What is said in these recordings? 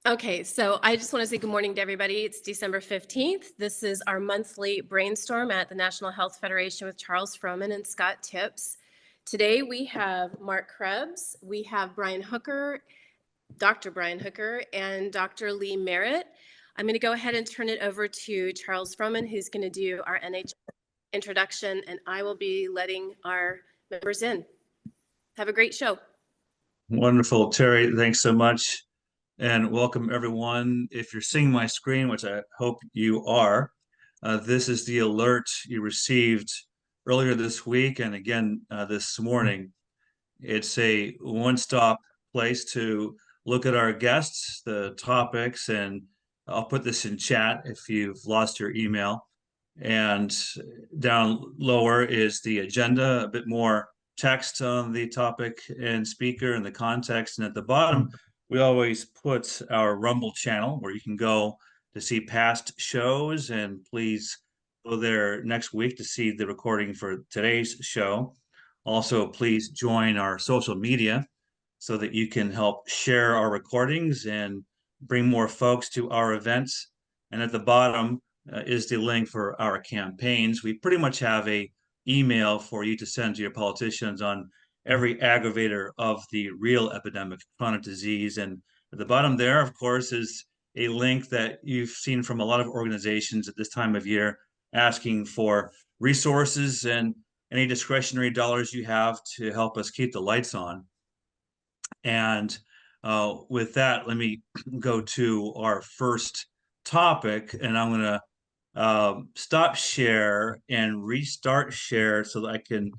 Okay, so I just want to say good morning to everybody. It's December 15th. This is our monthly brainstorm at the National Health Federation with Charles Frohman and Scott Tips. Today we have Mark Krebs, we have Brian Hooker, Dr. Brian Hooker, and Dr. Lee Merritt. I'm going to go ahead and turn it over to Charles Frohman, who's going to do our NHF introduction, and I will be letting our members in. Have a great show. Wonderful, Terry. Thanks so much. And welcome everyone. If you're seeing my screen, which I hope you are, this is the alert you received earlier this week and again this morning. It's a one-stop place to look at our guests, the topics, and I'll put this in chat if you've lost your email. And down lower is the agenda, a bit more text on the topic and speaker and the context. And at the bottom, we always put our Rumble channel where you can go to see past shows, and please go there next week to see the recording for today's show. Also, please join our social media so that you can help share our recordings and bring more folks to our events. And at the bottom is the link for our campaigns. We pretty much have a email for you to send to your politicians on every aggravator of the real epidemic, chronic disease. And at the bottom there, of course, is a link that you've seen from a lot of organizations at this time of year asking for resources and any discretionary dollars you have to help us keep the lights on. And with that, let me go to our first topic, and I'm going to stop share and restart share so that I can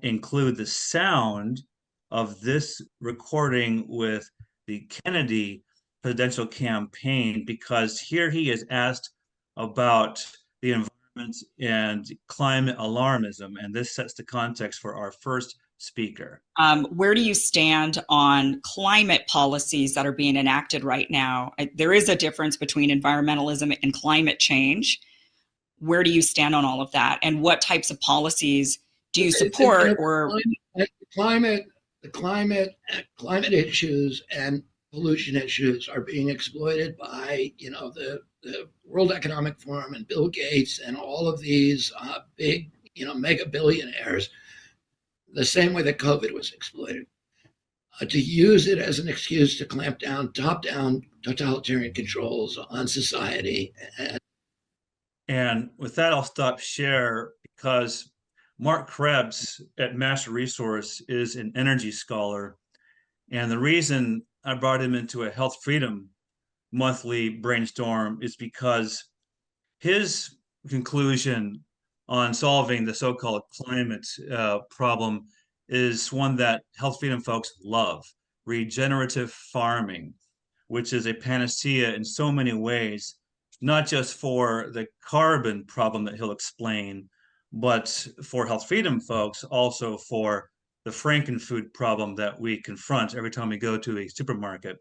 include the sound of this recording with the Kennedy presidential campaign, because here he is asked about the environment and climate alarmism, and this sets the context for our first speaker. Where do you stand on climate policies that are being enacted right now? There is a difference between environmentalism and climate change. Where do you stand on all of that? And what types of policies do you support? The climate issues and pollution issues are being exploited by, the World Economic Forum and Bill Gates and all of these big, mega billionaires, the same way that COVID was exploited, to use it as an excuse to clamp down, top-down totalitarian controls on society. And with that, I'll stop share because Mark Krebs at Master Resource is an energy scholar. And the reason I brought him into a health freedom monthly brainstorm is because his conclusion on solving the so-called climate problem is one that health freedom folks love: regenerative farming, which is a panacea in so many ways, not just for the carbon problem that he'll explain, but for health freedom folks, also for the frankenfood problem that we confront every time we go to a supermarket.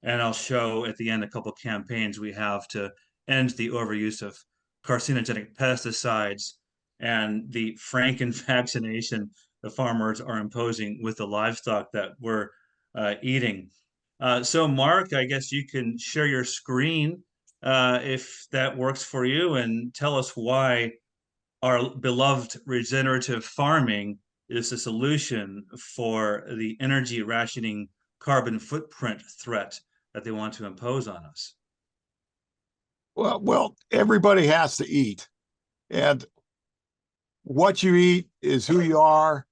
And I'll show at the end a couple of campaigns we have to end the overuse of carcinogenic pesticides and the franken vaccination the farmers are imposing with the livestock that we're eating. So Mark, I guess you can share your screen if that works for you, and tell us why our beloved regenerative farming is the solution for the energy rationing carbon footprint threat that they want to impose on us. Well, everybody has to eat, and what you eat is who you are.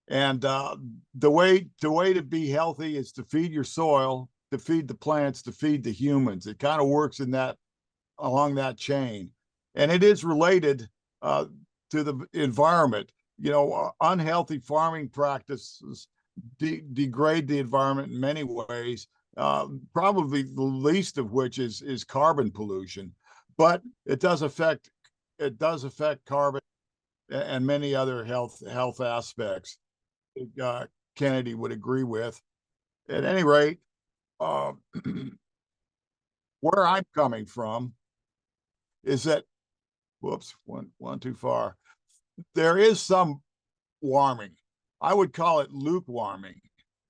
And the way to be healthy is to feed your soil, to feed the plants, to feed the humans. It kind of works along that chain, and it is related to the environment. Unhealthy farming practices degrade the environment in many ways. Probably the least of which is carbon pollution, but it does affect carbon and many other health aspects. Kennedy would agree with. At any rate, where I'm coming from is that, whoops, one too far. There is some warming. I would call it lukewarming.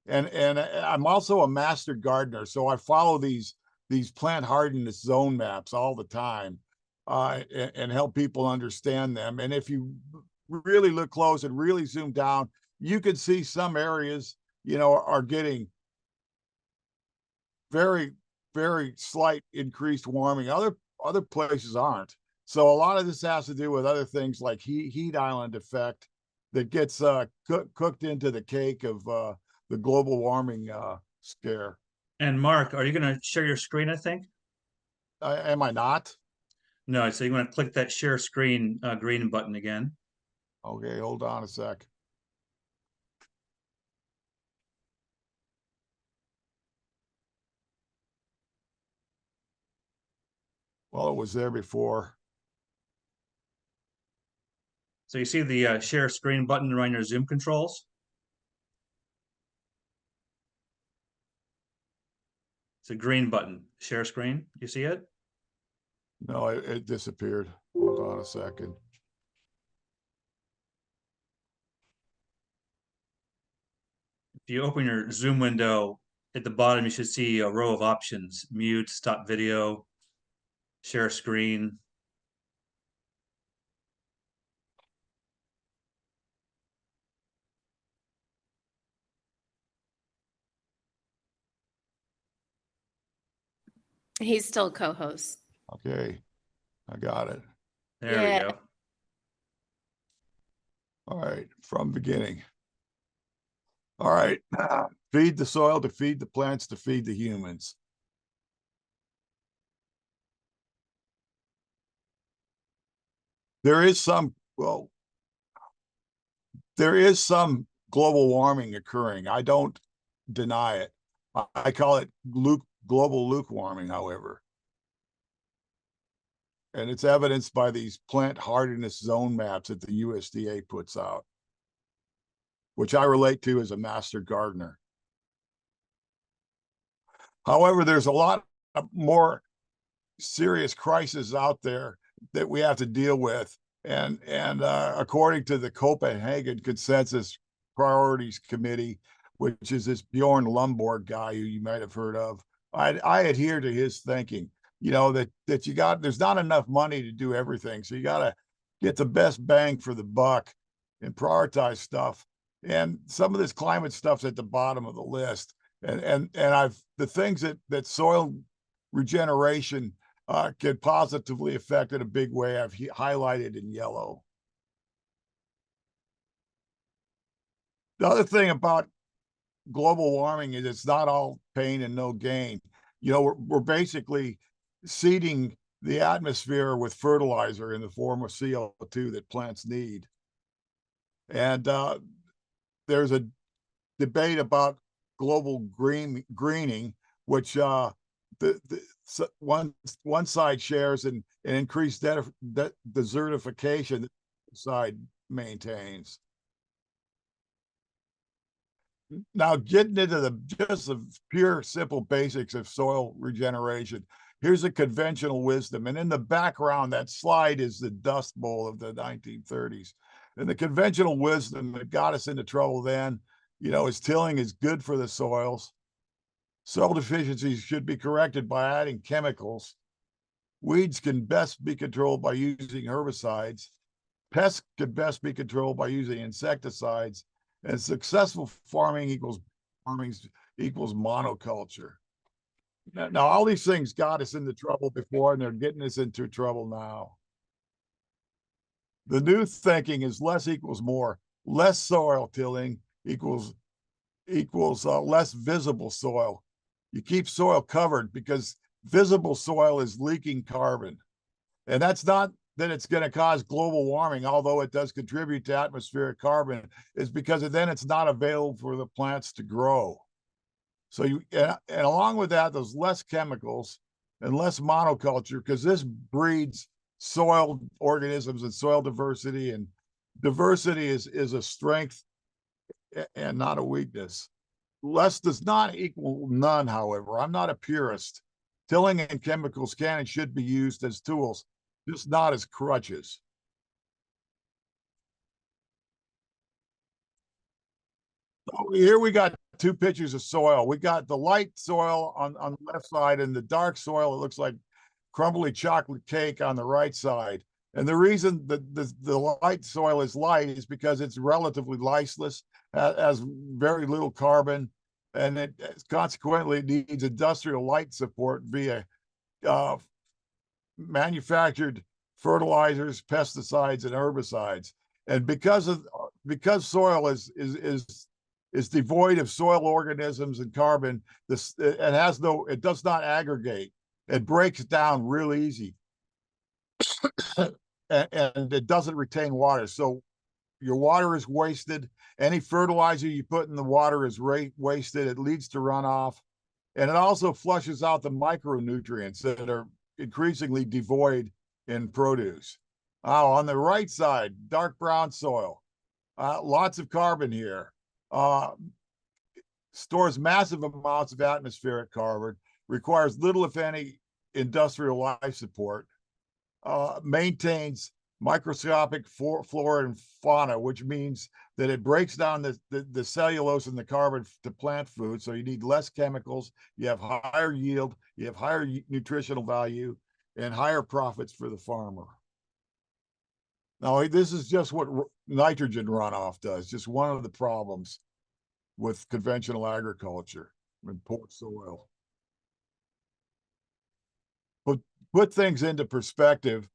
And I'm also a master gardener, so I follow these these plant hardiness zone maps all the time, and help people understand them. And if you really look close and really zoom down, you can see some areas, are getting very, very slight increased warming. Other places aren't. So a lot of this has to do with other things like heat island effect that gets cooked into the cake of the global warming scare. And Mark, are you going to share your screen, I think? Am I not? No, so you want to click that share screen green button again. Okay, hold on a sec. Well, it was there before. So you see the share screen button around your Zoom controls? It's a green button, share screen. You see it? No, it disappeared. Hold on a second. If you open your Zoom window, at the bottom, you should see a row of options: mute, stop video, share screen. He's still co-host. Okay, I got it. There we go. All right, from beginning. All right, feed the soil to feed the plants to feed the humans. There is some global warming occurring. I don't deny it. I call it global lukewarming, however. And it's evidenced by these plant hardiness zone maps that the USDA puts out, which I relate to as a master gardener. However, there's a lot of more serious crises out there that we have to deal with. And according to the Copenhagen Consensus Priorities Committee, which is this Bjorn Lomborg guy who you might have heard of, I adhere to his thinking. That there's not enough money to do everything. So you got to get the best bang for the buck and prioritize stuff. And some of this climate stuff's at the bottom of the list. And the things that soil regeneration can positively affect in a big way, I've highlighted in yellow. The other thing about global warming is it's not all pain and no gain. We're basically seeding the atmosphere with fertilizer in the form of CO2 that plants need. And there's a debate about global greening, which one side shares an increased desertification that the side maintains. Now, getting into just the pure, simple basics of soil regeneration, here's a conventional wisdom. And in the background, that slide is the Dust Bowl of the 1930s. And the conventional wisdom that got us into trouble then, is tilling is good for the soils. Soil deficiencies should be corrected by adding chemicals. Weeds can best be controlled by using herbicides. Pests can best be controlled by using insecticides. And successful farming equals monoculture. Now, all these things got us into trouble before, and they're getting us into trouble now. The new thinking is less equals more. Less soil tilling equals less visible soil. You keep soil covered because visible soil is leaking carbon. And that's not that it's going to cause global warming, although it does contribute to atmospheric carbon, is because then it's not available for the plants to grow. So and along with that, there's less chemicals and less monoculture, because this breeds soil organisms and soil diversity, and diversity is a strength and not a weakness. Less does not equal none, however. I'm not a purist. Tilling and chemicals can and should be used as tools, just not as crutches. So here we got two pictures of soil. We got the light soil on the left side and the dark soil. It looks like crumbly chocolate cake on the right side. And the reason that the light soil is light is because it's relatively liceless, has very little carbon, and it consequently needs industrial light support via manufactured fertilizers, pesticides, and herbicides. And because soil is devoid of soil organisms and carbon, it does not aggregate. It breaks down real easy. And it doesn't retain water. So your water is wasted. Any fertilizer you put in the water is wasted. It leads to runoff. And it also flushes out the micronutrients that are increasingly devoid in produce. On the right side, dark brown soil, lots of carbon here. Stores massive amounts of atmospheric carbon, requires little, if any, industrial life support. Maintains microscopic flora and fauna, which means that it breaks down the cellulose and the carbon to plant food. So you need less chemicals, you have higher yield, you have higher nutritional value, and higher profits for the farmer. Now, this is just what nitrogen runoff does, just one of the problems with conventional agriculture and poor soil. Put things into perspective.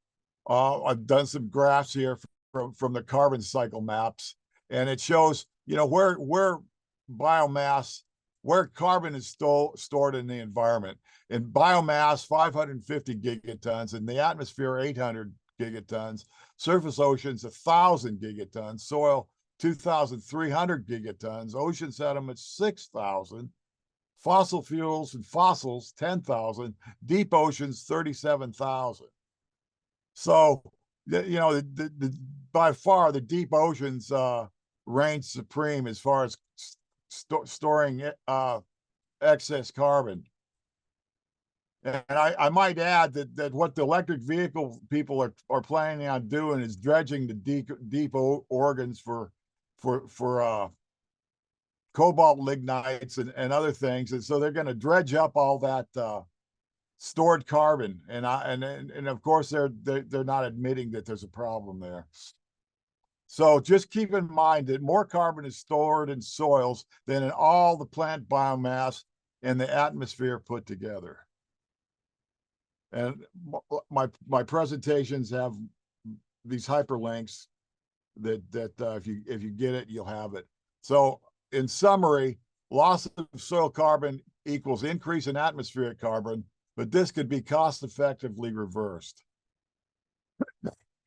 I've done some graphs here from the carbon cycle maps, and it shows, where biomass, where carbon is stored in the environment. In biomass, 550 gigatons, in the atmosphere, 800 gigatons, surface oceans, 1,000 gigatons, soil, 2,300 gigatons, ocean sediments, 6,000, fossil fuels and fossils, 10,000, deep oceans, 37,000. So, by far the deep oceans reign supreme as far as storing excess carbon. And I might add that what the electric vehicle people are planning on doing is dredging the deep organs for cobalt lignites and other things, and so they're going to dredge up all that stored carbon, and of course they're not admitting that there's a problem there. So just keep in mind that more carbon is stored in soils than in all the plant biomass in the atmosphere put together. And my presentations have these hyperlinks that if you get it, you'll have it. So in summary, loss of soil carbon equals increase in atmospheric carbon, but this could be cost effectively reversed.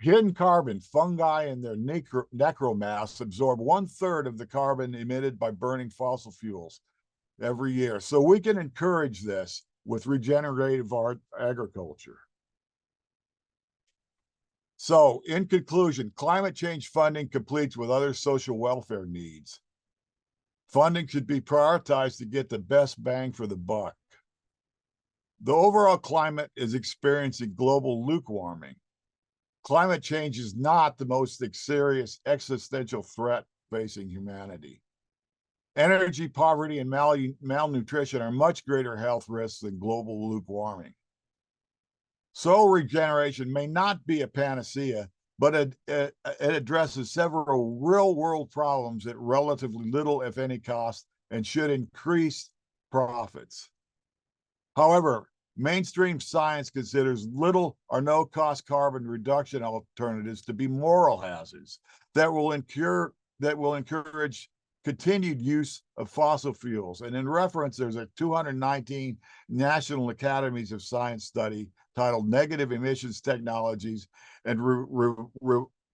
Hidden carbon, fungi and their necromass absorb 1/3 of the carbon emitted by burning fossil fuels every year. So we can encourage this with regenerative agriculture. So in conclusion, climate change funding competes with other social welfare needs. Funding should be prioritized to get the best bang for the buck. The overall climate is experiencing global luke warming. Climate change is not the most serious existential threat facing humanity. Energy poverty and malnutrition are much greater health risks than global luke warming. Soil regeneration may not be a panacea, but it addresses several real-world problems at relatively little, if any, cost, and should increase profits. However, mainstream science considers little or no cost carbon reduction alternatives to be moral hazards that will encourage continued use of fossil fuels. And in reference, there's a 219 National Academies of Science study titled Negative Emissions Technologies and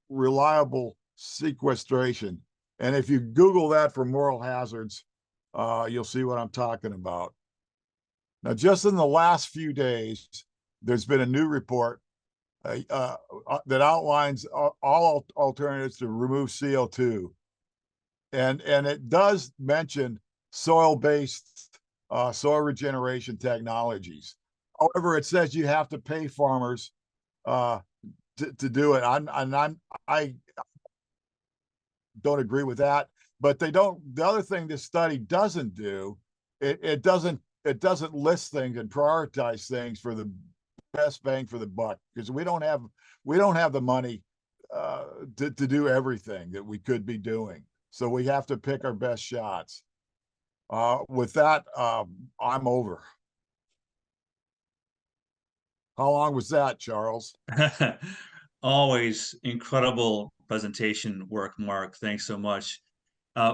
Reliable Sequestration. And if you Google that for moral hazards, you'll see what I'm talking about. Now, just in the last few days, there's been a new report that outlines all alternatives to remove CO2. And it does mention soil-based soil regeneration technologies. However, it says you have to pay farmers to do it. I don't agree with that. but they don't. The other thing this study doesn't do, it doesn't list things and prioritize things for the best bang for the buck, because we don't have the money to do everything that we could be doing. So we have to pick our best shots. With that, I'm over. How long was that, Charles? Always incredible presentation work, Mark. Thanks so much.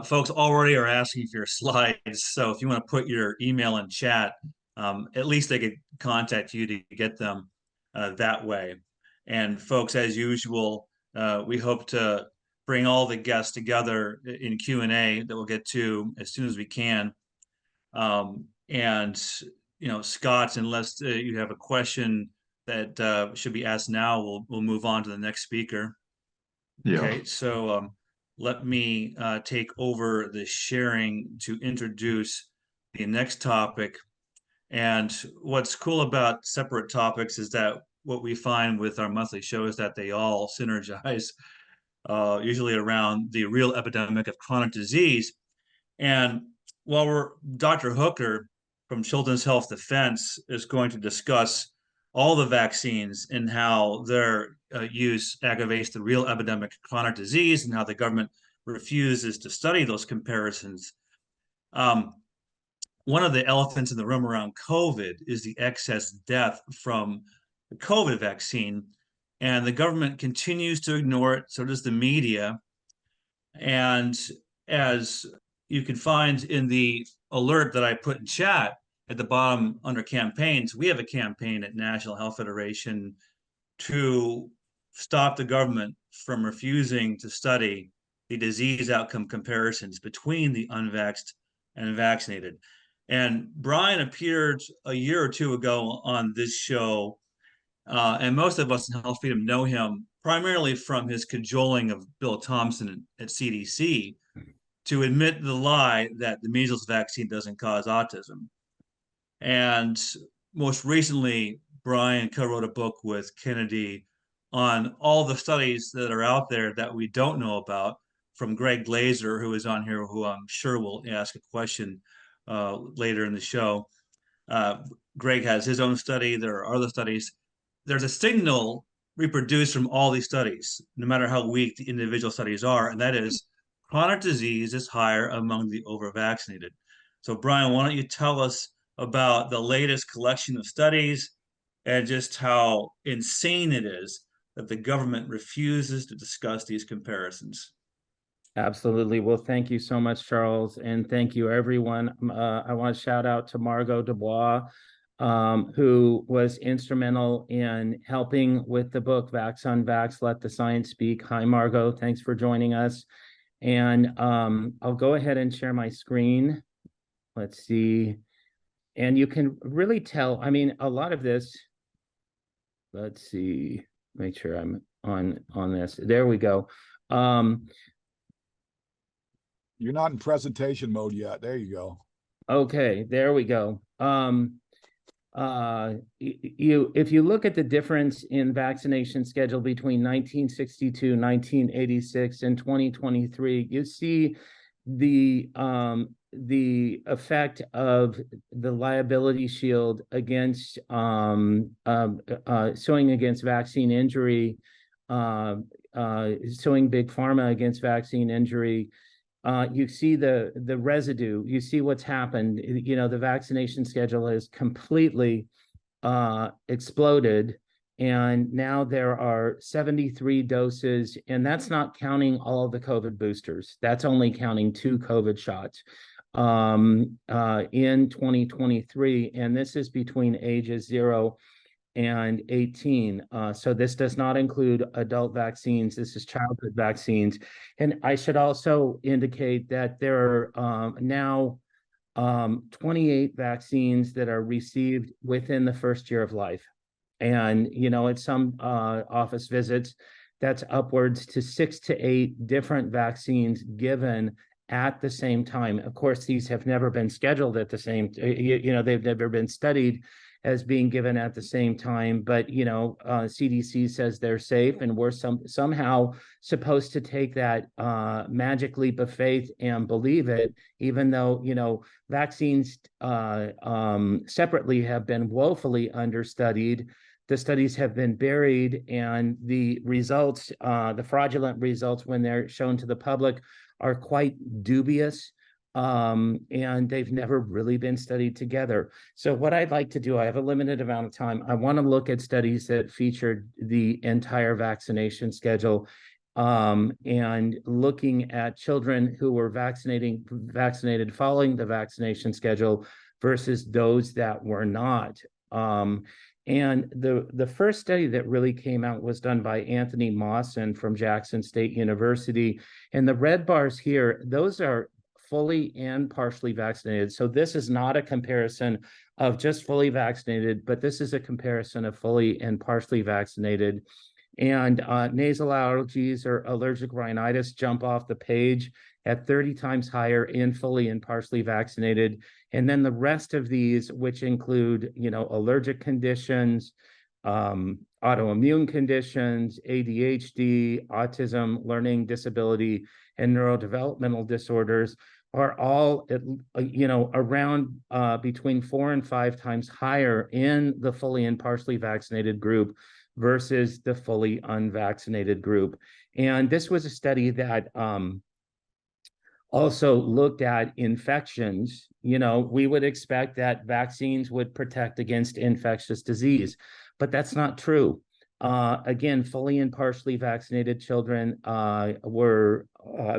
Folks already are asking for your slides, so if you want to put your email in chat, at least they could contact you to get them that way. And folks, as usual, we hope to bring all the guests together in Q&A that we'll get to as soon as we can. And, Scott, unless you have a question that should be asked now, we'll move on to the next speaker. Yeah. Okay, so let me take over the sharing to introduce the next topic. And what's cool about separate topics is that what we find with our monthly show is that they all synergize, usually around the real epidemic of chronic disease. And while Dr. Hooker from Children's Health Defense is going to discuss all the vaccines and how their use aggravates the real epidemic of chronic disease and how the government refuses to study those comparisons. One of the elephants in the room around COVID is the excess death from the COVID vaccine, and the government continues to ignore it. So does the media. And as you can find in the alert that I put in chat at the bottom under campaigns, we have a campaign at National Health Federation to stop the government from refusing to study the disease outcome comparisons between the unvaxxed and vaccinated. And Brian appeared a year or two ago on this show, and most of us in Health Freedom know him primarily from his cajoling of Bill Thompson at CDC to admit the lie that the measles vaccine doesn't cause autism. And most recently, Brian co-wrote a book with Kennedy on all the studies that are out there that we don't know about, from Greg Glazer, who is on here, who I'm sure will ask a question later in the show. Greg has his own study. There are other studies. There's a signal reproduced from all these studies, no matter how weak the individual studies are, and that is chronic disease is higher among the over-vaccinated. So Brian, why don't you tell us about the latest collection of studies and just how insane it is that the government refuses to discuss these comparisons. Absolutely. Well, thank you so much, Charles. And thank you, everyone. I want to shout out to Margot Dubois, who was instrumental in helping with the book, Vax Unvax, Let the Science Speak. Hi, Margot. Thanks for joining us. And I'll go ahead and share my screen. Let's see. And you can really tell, I mean, a lot of this, let's see, make sure I'm on this. There we go. You're not in presentation mode yet. There you go. Okay, there we go. If you look at the difference in vaccination schedule between 1962, 1986, and 2023, you see the effect of the liability shield against suing against vaccine injury, suing big pharma against vaccine injury. You see the residue, you see what's happened. You know, the vaccination schedule has completely exploded. And now there are 73 doses, and that's not counting all the COVID boosters. That's only counting 2 COVID shots in 2023. And this is between ages 0 and 18. So this does not include adult vaccines. This is childhood vaccines. And I should also indicate that there are now 28 vaccines that are received within the first year of life. And, you know, at some office visits, that's upwards to 6 to 8 different vaccines given at the same time. Of course, these have never been scheduled at the same, you know, they've never been studied as being given at the same time, but CDC says they're safe, and we're somehow supposed to take that magic leap of faith and believe it, even though vaccines separately have been woefully understudied. The studies have been buried, and the results, the fraudulent results when they're shown to the public, are quite dubious. And they've never really been studied together. So what I'd like to do, I have a limited amount of time. I want to look at studies that featured the entire vaccination schedule, and looking at children who were vaccinated following the vaccination schedule versus those that were not. And the first study that really came out was done by Anthony Mawson from Jackson State University. And the red bars here, those are fully and partially vaccinated. So this is not a comparison of just fully vaccinated, but this is a comparison of fully and partially vaccinated. And nasal allergies or allergic rhinitis jump off the page at 30 times higher in fully and partially vaccinated. And then the rest of these, which include, allergic conditions, autoimmune conditions, ADHD, autism, learning disability, and neurodevelopmental disorders, are all, around between 4 and 5 times higher in the fully and partially vaccinated group versus the fully unvaccinated group. And this was a study that also looked at infections. We would expect that vaccines would protect against infectious disease, but that's not true. Again, fully and partially vaccinated children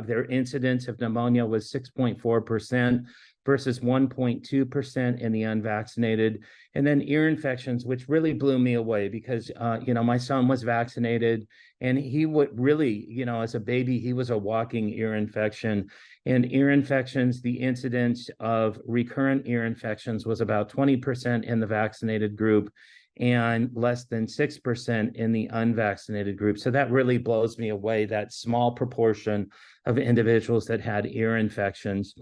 their incidence of pneumonia was 6.4% versus 1.2% in the unvaccinated. And then ear infections, which really blew me away because, my son was vaccinated, and he would really, as a baby, he was a walking ear infection. And ear infections, the incidence of recurrent ear infections was about 20% in the vaccinated group and less than 6% in the unvaccinated group. So that really blows me away, that small proportion of individuals that had ear infections.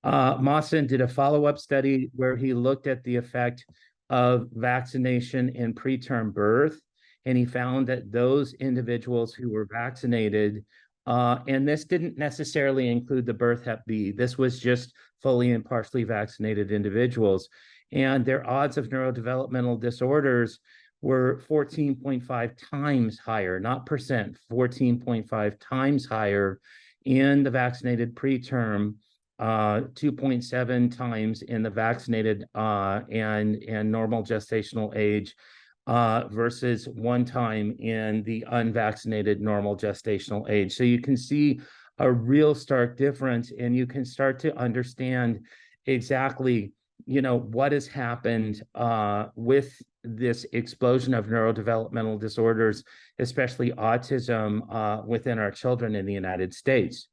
Mawson did a follow-up study where he looked at the effect of vaccination in preterm birth, and he found that those individuals who were vaccinated, and this didn't necessarily include the birth Hep B, this was just fully and partially vaccinated individuals, and their odds of neurodevelopmental disorders were 14.5 times higher, not percent, 14.5 times higher in the vaccinated preterm, 2.7 times in the vaccinated and normal gestational age, versus 1 time in the unvaccinated normal gestational age. So you can see a real stark difference, and you can start to understand exactly what has happened with this explosion of neurodevelopmental disorders, especially autism, within our children in the United States.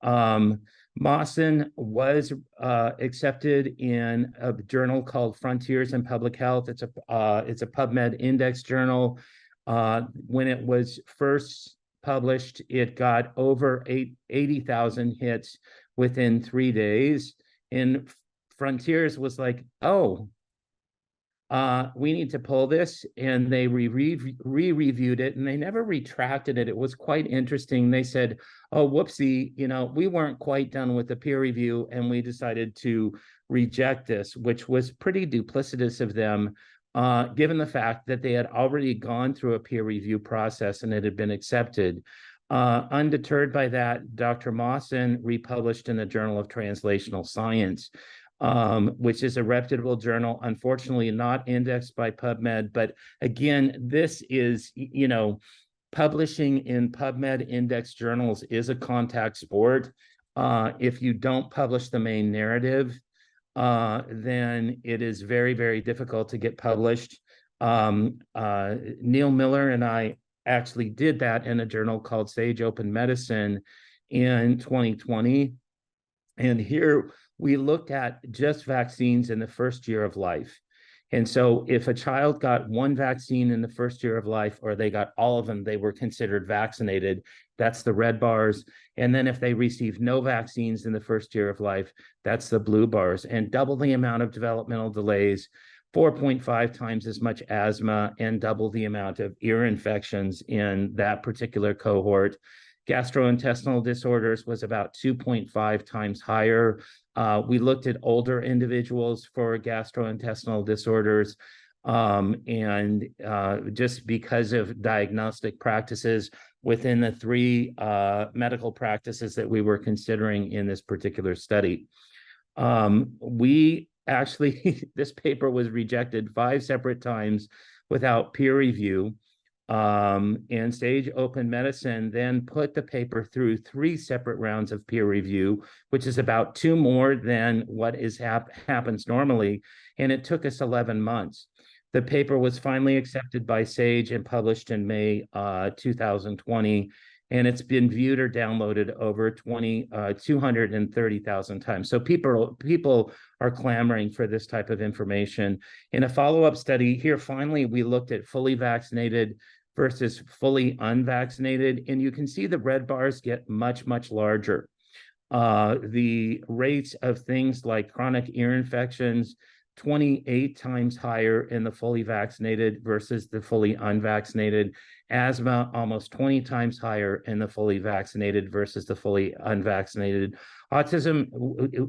Mawson was accepted in a journal called Frontiers in Public Health. It's a PubMed index journal. When it was first published, it got over 80,000 hits within 3 days. And Frontiers was like, we need to pull this, and they re-reviewed it, and they never retracted it. It was quite interesting. They said, oh, whoopsie, we weren't quite done with the peer review, and we decided to reject this, which was pretty duplicitous of them, given the fact that they had already gone through a peer review process and it had been accepted. Undeterred by that, Dr. Mawson republished in the Journal of Translational Science, which is a reputable journal, unfortunately not indexed by PubMed. But again, this is, publishing in PubMed index journals is a contact sport. If you don't publish the main narrative, then it is very, very difficult to get published. Neil Miller and I actually did that in a journal called Sage Open Medicine in 2020. And here we looked at just vaccines in the first year of life. And so if a child got 1 vaccine in the first year of life, or they got all of them, they were considered vaccinated. That's the red bars. And then if they received no vaccines in the first year of life, that's the blue bars. And double the amount of developmental delays 4.5 times as much asthma and double the amount of ear infections in that particular cohort. Gastrointestinal disorders was about 2.5 times higher. We looked at older individuals for gastrointestinal disorders, and just because of diagnostic practices within the three medical practices that we were considering in this particular study. We actually, this paper was rejected 5 separate times without peer review. And Sage Open Medicine then put the paper through 3 separate rounds of peer review, which is about 2 more than what is happens normally. And it took us 11 months. The paper was finally accepted by Sage and published in May 2020. And it's been viewed or downloaded over 230,000 times. So people are clamoring for this type of information. In a follow-up study here, finally, we looked at fully vaccinated versus fully unvaccinated. And you can see the red bars get much, much larger. The rates of things like chronic ear infections, 28 times higher in the fully vaccinated versus the fully unvaccinated. Asthma, almost 20 times higher in the fully vaccinated versus the fully unvaccinated. Autism,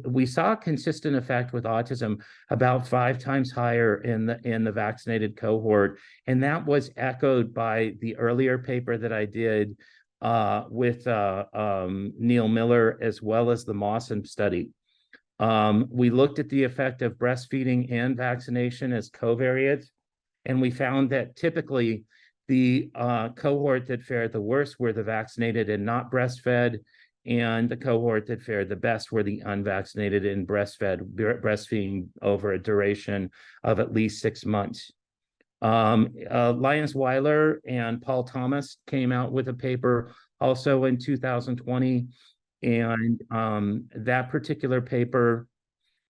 we saw a consistent effect with autism, about 5 times higher in the vaccinated cohort. And that was echoed by the earlier paper that I did with Neil Miller, as well as the Mawson study. We looked at the effect of breastfeeding and vaccination as covariates, and we found that typically the cohort that fared the worst were the vaccinated and not breastfed, and the cohort that fared the best were the unvaccinated and breastfeeding over a duration of at least 6 months. Lyons-Weiler and Paul Thomas came out with a paper also in 2020. And that particular paper,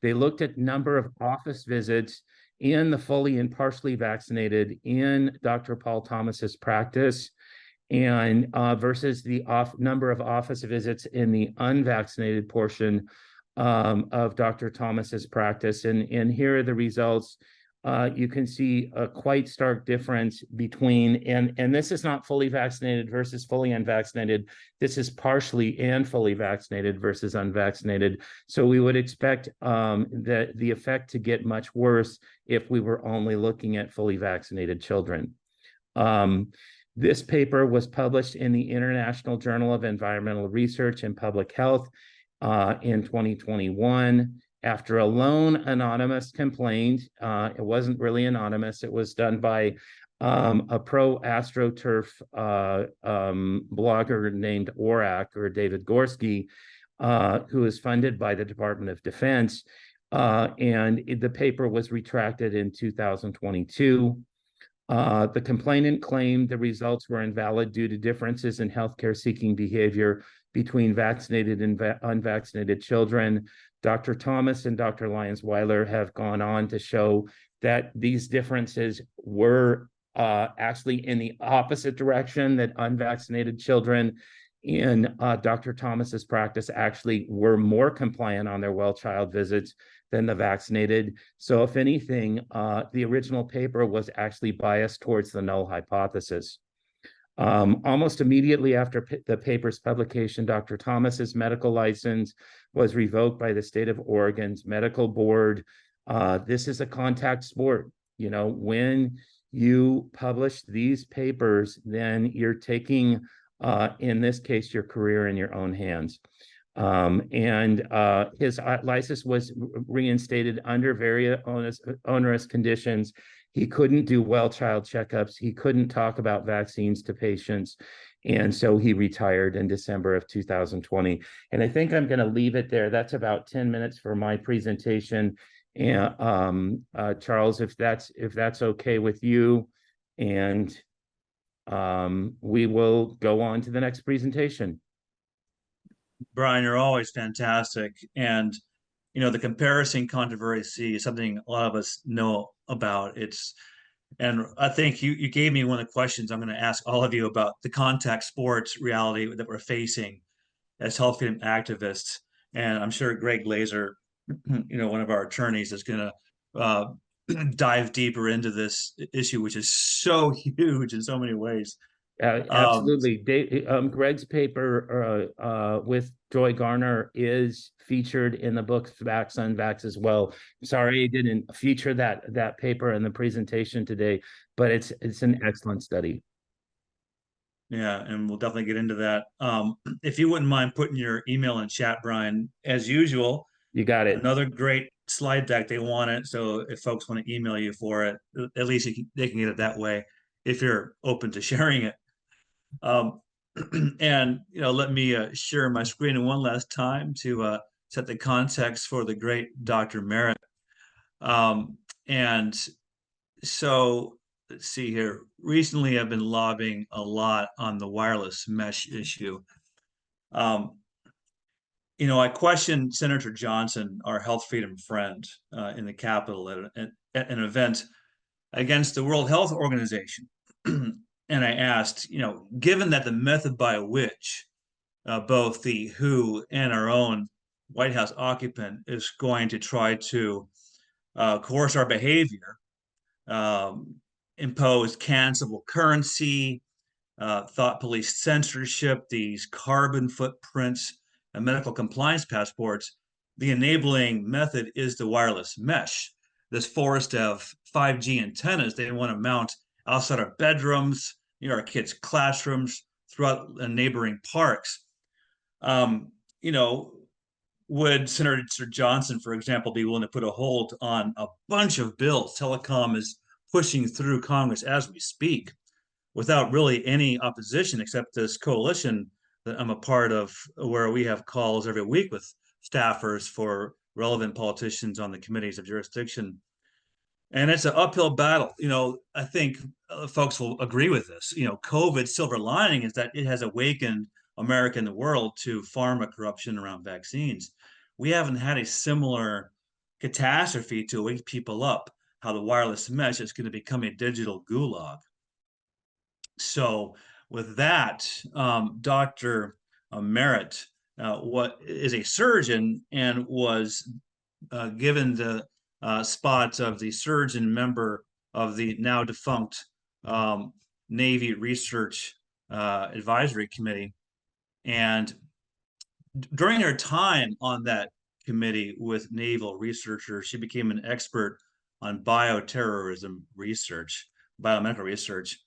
they looked at number of office visits in the fully and partially vaccinated in Dr. Paul Thomas's practice, and versus the number of office visits in the unvaccinated portion of Dr. Thomas's practice. And here are the results. You can see a quite stark difference between, and this is not fully vaccinated versus fully unvaccinated. This is partially and fully vaccinated versus unvaccinated. So we would expect the effect to get much worse if we were only looking at fully vaccinated children. This paper was published in the International Journal of Environmental Research and Public Health in 2021. After a lone anonymous complaint, it wasn't really anonymous, it was done by a pro-AstroTurf blogger named Orak, or David Gorski, who is funded by the Department of Defense. And the paper was retracted in 2022. The complainant claimed the results were invalid due to differences in healthcare seeking behavior between vaccinated and unvaccinated children. Dr. Thomas and Dr. Lyons-Weiler have gone on to show that these differences were actually in the opposite direction, that unvaccinated children in Dr. Thomas's practice actually were more compliant on their well child visits than the vaccinated. So if anything, the original paper was actually biased towards the null hypothesis. Almost immediately after the paper's publication, Dr. Thomas's medical license was revoked by the state of Oregon's medical board. This is a contact sport. You know, when you publish these papers, then you're taking, in this case, your career in your own hands. His license was reinstated under very onerous conditions. He couldn't do well child checkups. He couldn't talk about vaccines to patients. And so he retired in December of 2020. And I think I'm going to leave it there. That's about 10 minutes for my presentation. And Charles, if that's okay with you, and we will go on to the next presentation. Brian, you're always fantastic. And, you know, the comparison controversy is something a lot of us know about. And I think you gave me one of the questions I'm going to ask all of you about the contact sports reality that we're facing as healthcare activists. And I'm sure Greg Glazer, you know, one of our attorneys, is going to dive deeper into this issue, which is so huge in so many ways. Absolutely. Greg's paper with Joy Garner is featured in the book Vax Unvax as well. Sorry I didn't feature that paper in the presentation today, but it's an excellent study. Yeah, and we'll definitely get into that. If you wouldn't mind putting your email in chat, Brian, as usual. You got it. Another great slide deck. They want it, so if folks want to email you for it, at least they can get it that way if you're open to sharing it. And let me share my screen one last time to set the context for the great Dr. Merritt. And so let's see here. Recently, I've been lobbying a lot on the wireless mesh issue. I questioned Senator Johnson, our health freedom friend, in the Capitol at an event against the World Health Organization. And I asked, given that the method by which both the WHO and our own White House occupant is going to try to coerce our behavior, impose cancelable currency, thought police censorship, these carbon footprints, and medical compliance passports, the enabling method is the wireless mesh. This forest of 5G antennas they want to mount outside our bedrooms, our kids' classrooms, throughout neighboring parks. Would Senator Johnson, for example, be willing to put a hold on a bunch of bills? Telecom is pushing through Congress as we speak without really any opposition except this coalition that I'm a part of, where we have calls every week with staffers for relevant politicians on the committees of jurisdiction. And it's an uphill battle. I think folks will agree with this. COVID's silver lining is that it has awakened America and the world to pharma corruption around vaccines. We haven't had a similar catastrophe to wake people up, how the wireless mesh is going to become a digital gulag. So with that, Dr. Merritt what is a surgeon and was given the spot of the surgeon member of the now defunct Navy Research Advisory Committee. And during her time on that committee with naval researchers, she became an expert on bioterrorism research, biomedical research.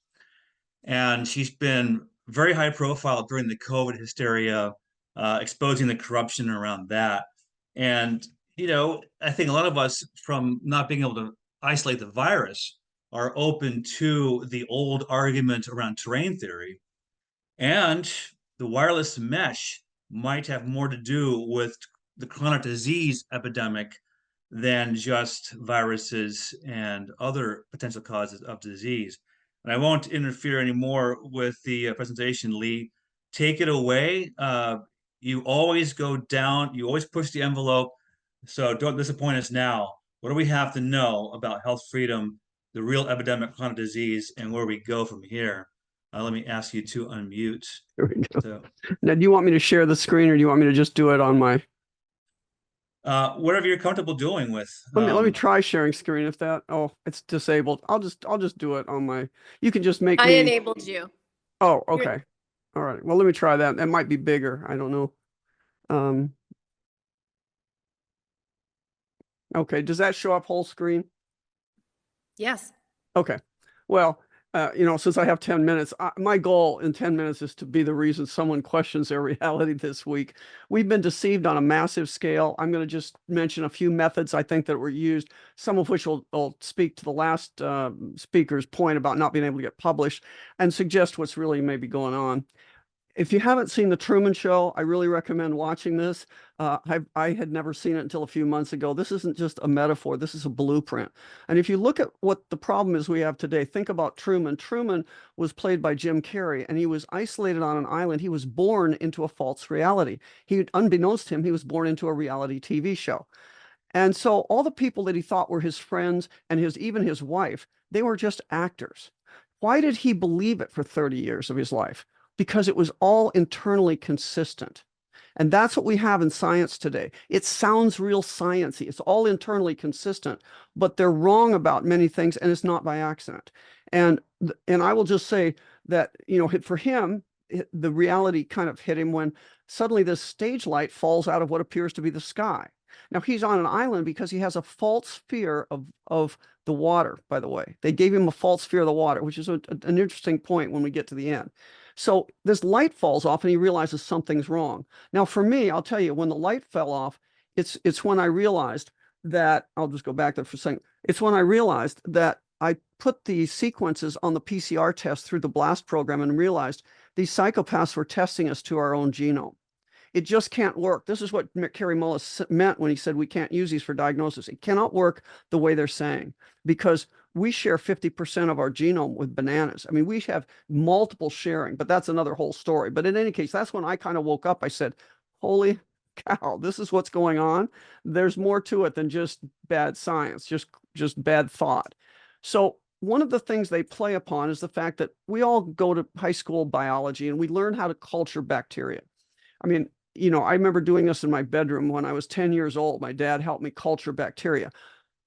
And she's been very high profile during the COVID hysteria, exposing the corruption around that. And, I think a lot of us, from not being able to isolate the virus, are open to the old argument around terrain theory. And the wireless mesh might have more to do with the chronic disease epidemic than just viruses and other potential causes of disease. And I won't interfere anymore with the presentation, Lee. Take it away. You always go down, you always push the envelope. So don't disappoint us now. What do we have to know about health freedom, the real epidemic chronic disease, and where we go from here? Let me ask you to unmute. There we go. So, now, do you want me to share the screen, or do you want me to just do it on my? whatever you're comfortable doing with. Let me try sharing screen. If that, it's disabled. I'll just do it on my. You can just make I me. enabled you. Oh, okay. All right. Well, let me try that. That might be bigger. I don't know. Okay. Does that show up whole screen? Yes. Okay. Well, since I have 10 minutes, my goal in 10 minutes is to be the reason someone questions their reality this week. We've been deceived on a massive scale. I'm going to just mention a few methods I think that were used, some of which will speak to the last speaker's point about not being able to get published and suggest what's really maybe going on. If you haven't seen The Truman Show, I really recommend watching this. I had never seen it until a few months ago. This isn't just a metaphor. This is a blueprint. And if you look at what the problem is we have today, think about Truman. Truman was played by Jim Carrey, and he was isolated on an island. He was born into a false reality. Unbeknownst to him, he was born into a reality TV show. And so all the people that he thought were his friends and even his wife, they were just actors. Why did he believe it for 30 years of his life? Because it was all internally consistent. And that's what we have in science today. It sounds real sciencey. It's all internally consistent, but they're wrong about many things, and it's not by accident. And I will just say that, you know, for him, the reality kind of hit him when suddenly this stage light falls out of what appears to be the sky. Now, he's on an island because he has a false fear of the water, by the way. They gave him a false fear of the water, which is an interesting point when we get to the end. So this light falls off and he realizes something's wrong. Now, for me, I'll tell you, when the light fell off, it's when I realized that, I'll just go back there for a second. It's when I realized that I put the sequences on the PCR test through the BLAST program and realized these psychopaths were testing us to our own genome. It just can't work. This is what Kerry Mullis meant when he said we can't use these for diagnosis. It cannot work the way they're saying, because we share 50% of our genome with bananas. I mean, we have multiple sharing, but that's another whole story. But in any case, that's when I kind of woke up. I said, holy cow, this is what's going on. There's more to it than just bad science, just bad thought. So one of the things they play upon is the fact that we all go to high school biology and we learn how to culture bacteria. I mean, you know, I remember doing this in my bedroom when I was 10 years old. My dad helped me culture bacteria.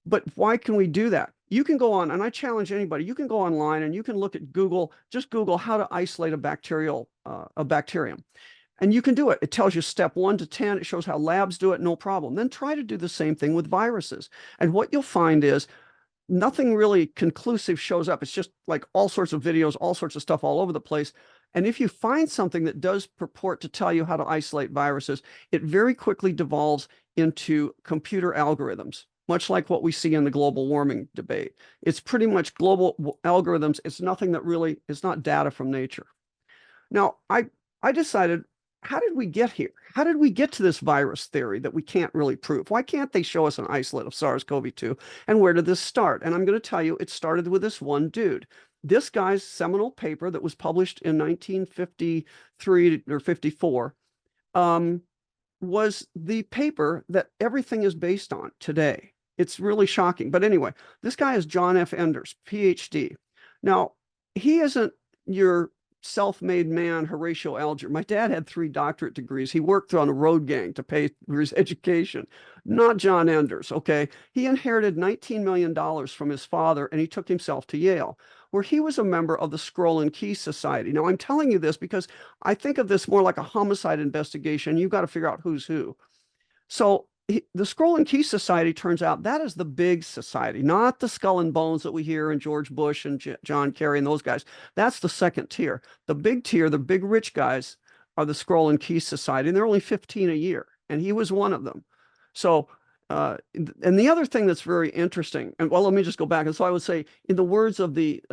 But why can we do that? You can go on, and I challenge anybody, you can go online and you can look at Google, just Google how to isolate a bacterium. And you can do it. It tells you step 1 to 10. It shows how labs do it, no problem. Then try to do the same thing with viruses. And what you'll find is nothing really conclusive shows up. It's just like all sorts of videos, all sorts of stuff all over the place. And if you find something that does purport to tell you how to isolate viruses, it very quickly devolves into computer algorithms, much like what we see in the global warming debate. It's pretty much global algorithms. It's nothing that really, it's not data from nature. Now, I decided, how did we get here? How did we get to this virus theory that we can't really prove? Why can't they show us an isolate of SARS-CoV-2? And where did this start? And I'm going to tell you, it started with this one dude. This guy's seminal paper that was published in 1953 or 54 was the paper that everything is based on today. It's really shocking. But anyway, this guy is John F. Enders, PhD. Now, he isn't your self-made man, Horatio Alger. My dad had 3 doctorate degrees. He worked on a road gang to pay for his education. Not John Enders, okay? He inherited $19 million from his father, and he took himself to Yale, where he was a member of the Scroll and Key Society. Now, I'm telling you this because I think of this more like a homicide investigation. You've got to figure out who's who. So the Scroll and Key Society, turns out that is the big society, not the skull and bones that we hear in George Bush and John Kerry and those guys. That's the second tier. The big tier, the big rich guys, are the Scroll and Key Society, and they're only 15 a year, and he was one of them. So, and the other thing that's very interesting, and well, let me just go back. And so I would say, in the words of the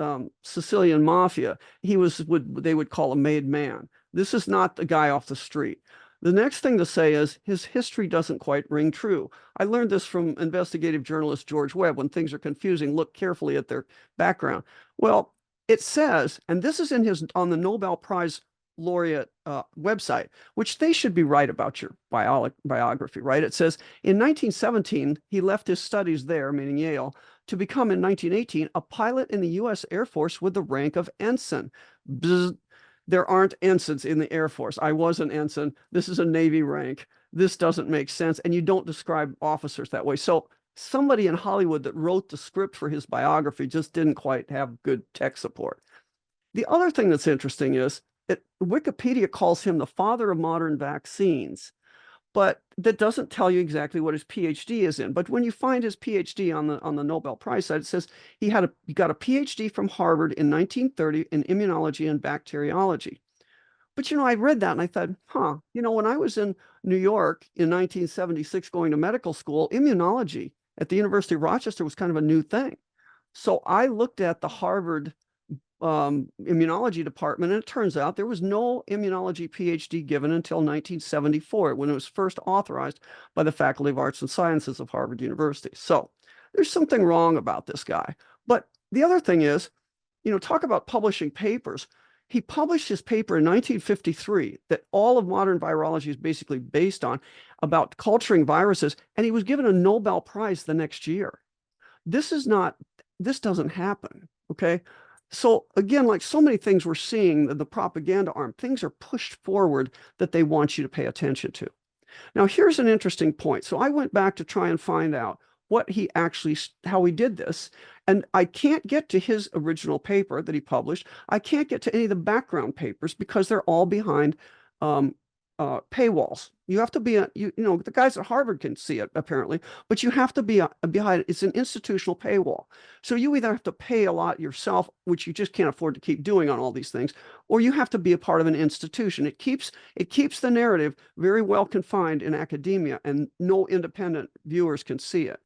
Sicilian mafia, he was what they would call a made man. This is not the guy off the street. The next thing to say is his history doesn't quite ring true. I learned this from investigative journalist George Webb. When things are confusing, look carefully at their background. Well, it says, and this is in his on the Nobel Prize laureate website, which they should be right about your biography, right? It says in 1917, he left his studies there, meaning Yale, to become in 1918 a pilot in the U.S. Air Force with the rank of ensign. Bzz. There aren't ensigns in the Air Force. I was an ensign. This is a Navy rank. This doesn't make sense. And you don't describe officers that way. So somebody in Hollywood that wrote the script for his biography just didn't quite have good tech support. The other thing that's interesting is that Wikipedia calls him the father of modern vaccines, but that doesn't tell you exactly what his PhD is in. But when you find his PhD on the Nobel Prize side, it says he got a PhD from Harvard in 1930 in immunology and bacteriology. But, you know, I read that and I thought, you know, when I was in New York in 1976 going to medical school, immunology at the University of Rochester was kind of a new thing. So I looked at the Harvard immunology department, and it turns out there was no immunology PhD given until 1974, when it was first authorized by the Faculty of Arts and Sciences of Harvard University. So there's something wrong about this guy. But the other thing is, you know, talk about publishing papers. He published his paper in 1953 that all of modern virology is basically based on, about culturing viruses, and he was given a Nobel Prize the next year. This doesn't happen, okay? So again, like so many things we're seeing in the propaganda arm, things are pushed forward that they want you to pay attention to. Now, here's an interesting point. So I went back to try and find out what he actually, how he did this. And I can't get to his original paper that he published. I can't get to any of the background papers because they're all behind paywalls. You have to be the guys at Harvard can see it apparently, but you have to be behind. It's an institutional paywall. So you either have to pay a lot yourself, which you just can't afford to keep doing on all these things, or you have to be a part of an institution. It keeps the narrative very well confined in academia, and no independent viewers can see it.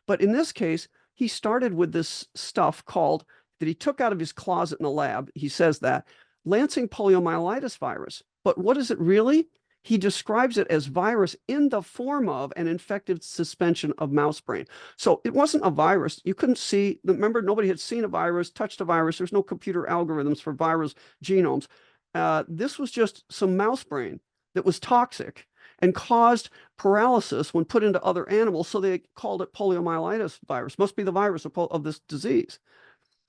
But in this case, he started with this stuff called, that he took out of his closet in the lab. He says that Lancing poliomyelitis virus. But what is it really? He describes it as virus in the form of an infected suspension of mouse brain. So it wasn't a virus. You couldn't see, remember, nobody had seen a virus, touched a virus. There's no computer algorithms for virus genomes. This was just some mouse brain that was toxic and caused paralysis when put into other animals. So they called it poliomyelitis virus. Must be the virus of this disease.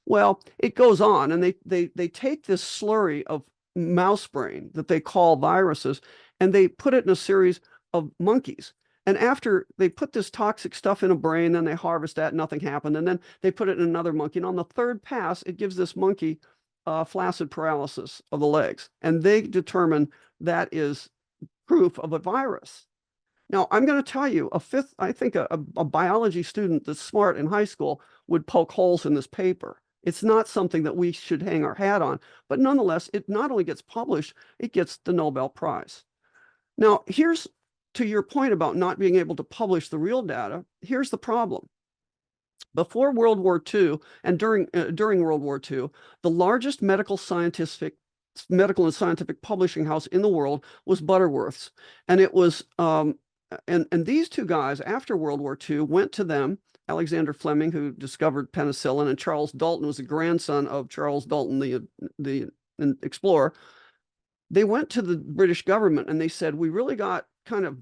Well, it goes on, and they take this slurry of mouse brain that they call viruses, and they put it in a series of monkeys. And after they put this toxic stuff in a brain, then they harvest that, nothing happened. And then they put it in another monkey. And on the third pass, it gives this monkey flaccid paralysis of the legs. And they determine that is proof of a virus. Now, I'm going to tell you, I think a biology student that's smart in high school would poke holes in this paper. It's not something that we should hang our hat on, but nonetheless, it not only gets published, it gets the Nobel Prize. Now, here's to your point about not being able to publish the real data. Here's the problem. Before World War II and during World War II, the largest medical and scientific publishing house in the world was Butterworth's. And it was, and these two guys after World War II went to them, Alexander Fleming, who discovered penicillin, and Charles Dalton was the grandson of Charles Dalton, the explorer. They went to the British government and they said, we really got kind of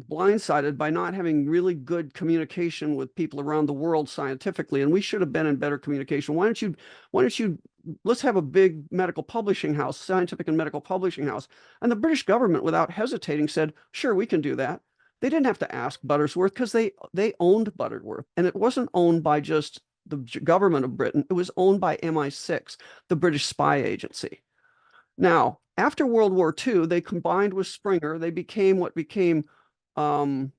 blindsided by not having really good communication with people around the world scientifically, and we should have been in better communication. Why don't you let's have a big medical publishing house, scientific and medical publishing house. And the British government, without hesitating, said, sure, we can do that. They didn't have to ask Butterworth because they owned Butterworth, and it wasn't owned by just the government of Britain. It was owned by MI6, the British spy agency. Now, after World War II, they combined with Springer. They became what became, it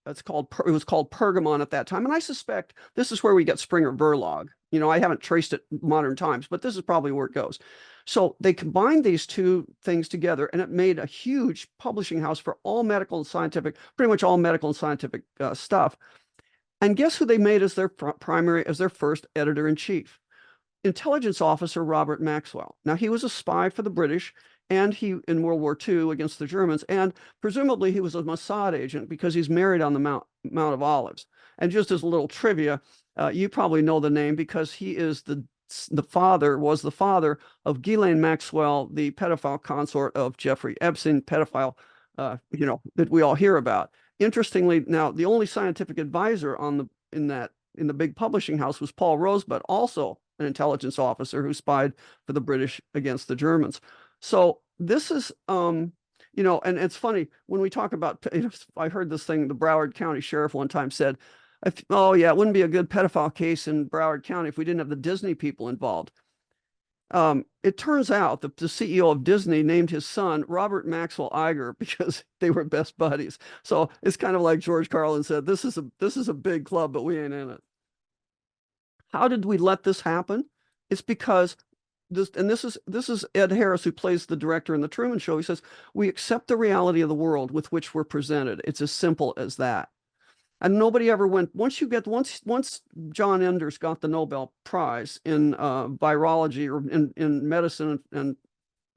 was called Pergamon at that time. And I suspect this is where we get Springer Verlag. You know, I haven't traced it modern times, but this is probably where it goes. So they combined these two things together, and it made a huge publishing house for all medical and scientific, pretty much all medical and scientific stuff. And guess who they made as their first editor-in-chief? Intelligence officer Robert Maxwell. Now, he was a spy for the British, and he in World War II against the Germans, and presumably he was a Mossad agent because he's married on the Mount of Olives. And just as a little trivia, you probably know the name because he is the father of Ghislaine Maxwell, the pedophile consort of Jeffrey Epstein, pedophile, that we all hear about. Interestingly, now the only scientific advisor in the big publishing house was Paul Rosebud, also an intelligence officer who spied for the British against the Germans. So this is, and it's funny when we talk about, I heard this thing, the Broward County sheriff one time said, oh yeah, it wouldn't be a good pedophile case in Broward County if we didn't have the Disney people involved. It turns out that the CEO of Disney named his son Robert Maxwell Iger because they were best buddies. So it's kind of like George Carlin said, this is a big club, but we ain't in it. How did we let this happen? It's because this is Ed Harris, who plays the director in The Truman Show. He says, we accept the reality of the world with which we're presented. It's as simple as that. And nobody ever went, once John Enders got the Nobel Prize in virology, or in medicine, and